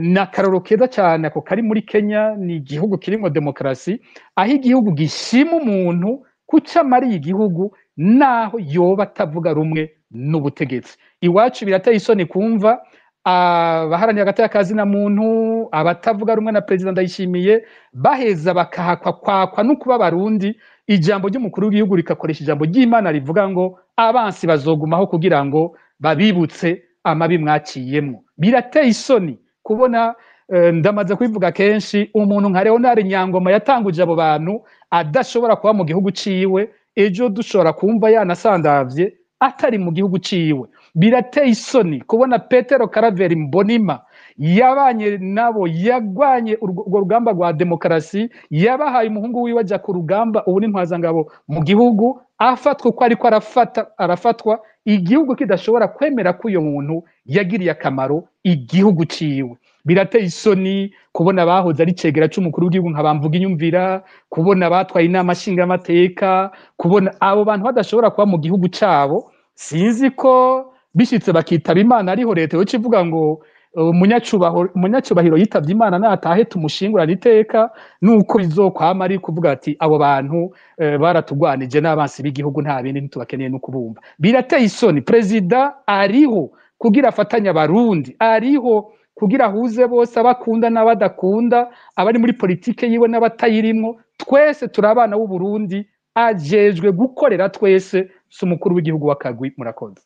Na karoro keza cyane ako kari muri Kenya. Ni igihugu kirimo demokarasi, aho igihugu gishima umuntu kuca amariye igihugu naho yoba atavuga rumwe n'ubutegetsi. Iwacu birateye isoni kumva abaharaniye hagati y'akazi na muntu, abatavuga rumwe na Perezida Ndayishimiye baheza bakahakwa kwakwa no kuba Barundi, ijambo ry'umukuru w'igihugu rikakoresha ijambo ry'Imana rivuga ngo abansi bazogumaho kugira ngo babibutse amabi mwaciyemwo. Birateye isoni kubona ndamaze kubivuga kenshi, umuntu nka Leonard Nyangoma yatanguje abo bantu adashobora kuba mu gihugu ciwe, ejo dushobora kumva yanasandavye atari mu gihugu ciwe. Birateye isoni kubona Petero Karaveri Mbonima yabanye nabo, yagwanye urwo rugamba rwa demokarasi, yabahaye umuhungu wiwe aja ku rugamba, ubu ni ntwazangabo mu gihugu, afatwa uko ariko arafatwa, igihugu kidashobora kwemera ko uyo muntu yagiriye akamaro igihugu ciwe. Birateye isoni kubona abahoze ari cegera c'umukuru w'igihugu nka Bamvuga Inyumvira, kubona batwaye inama nshingamateka, kubona abo bantu badashobora kuba mu gihugu cabo. Sinzi ko bishitse bakitaba Imana ariho leta yoca ivuga ngo umunyacubahiro yitavye Imana natahe tumushingurana iteka, nuko bizokwama ari kuvuga ati abo bantu baratugwanije n'abansi b'igihugu, nta bindi ntitubakeneye no kubumva. Birateye isoni. Perezida ariho kugira afatanya Abarundi, ariho kugira ahuze bose, abakunda n'abadakunda, abari muri politike yiwe n'abatayirimwo. Twese turi abana b'u Burundi, ajejwe gukorera twese, si umukuru w'igihugu w'akagwi. Murakoze.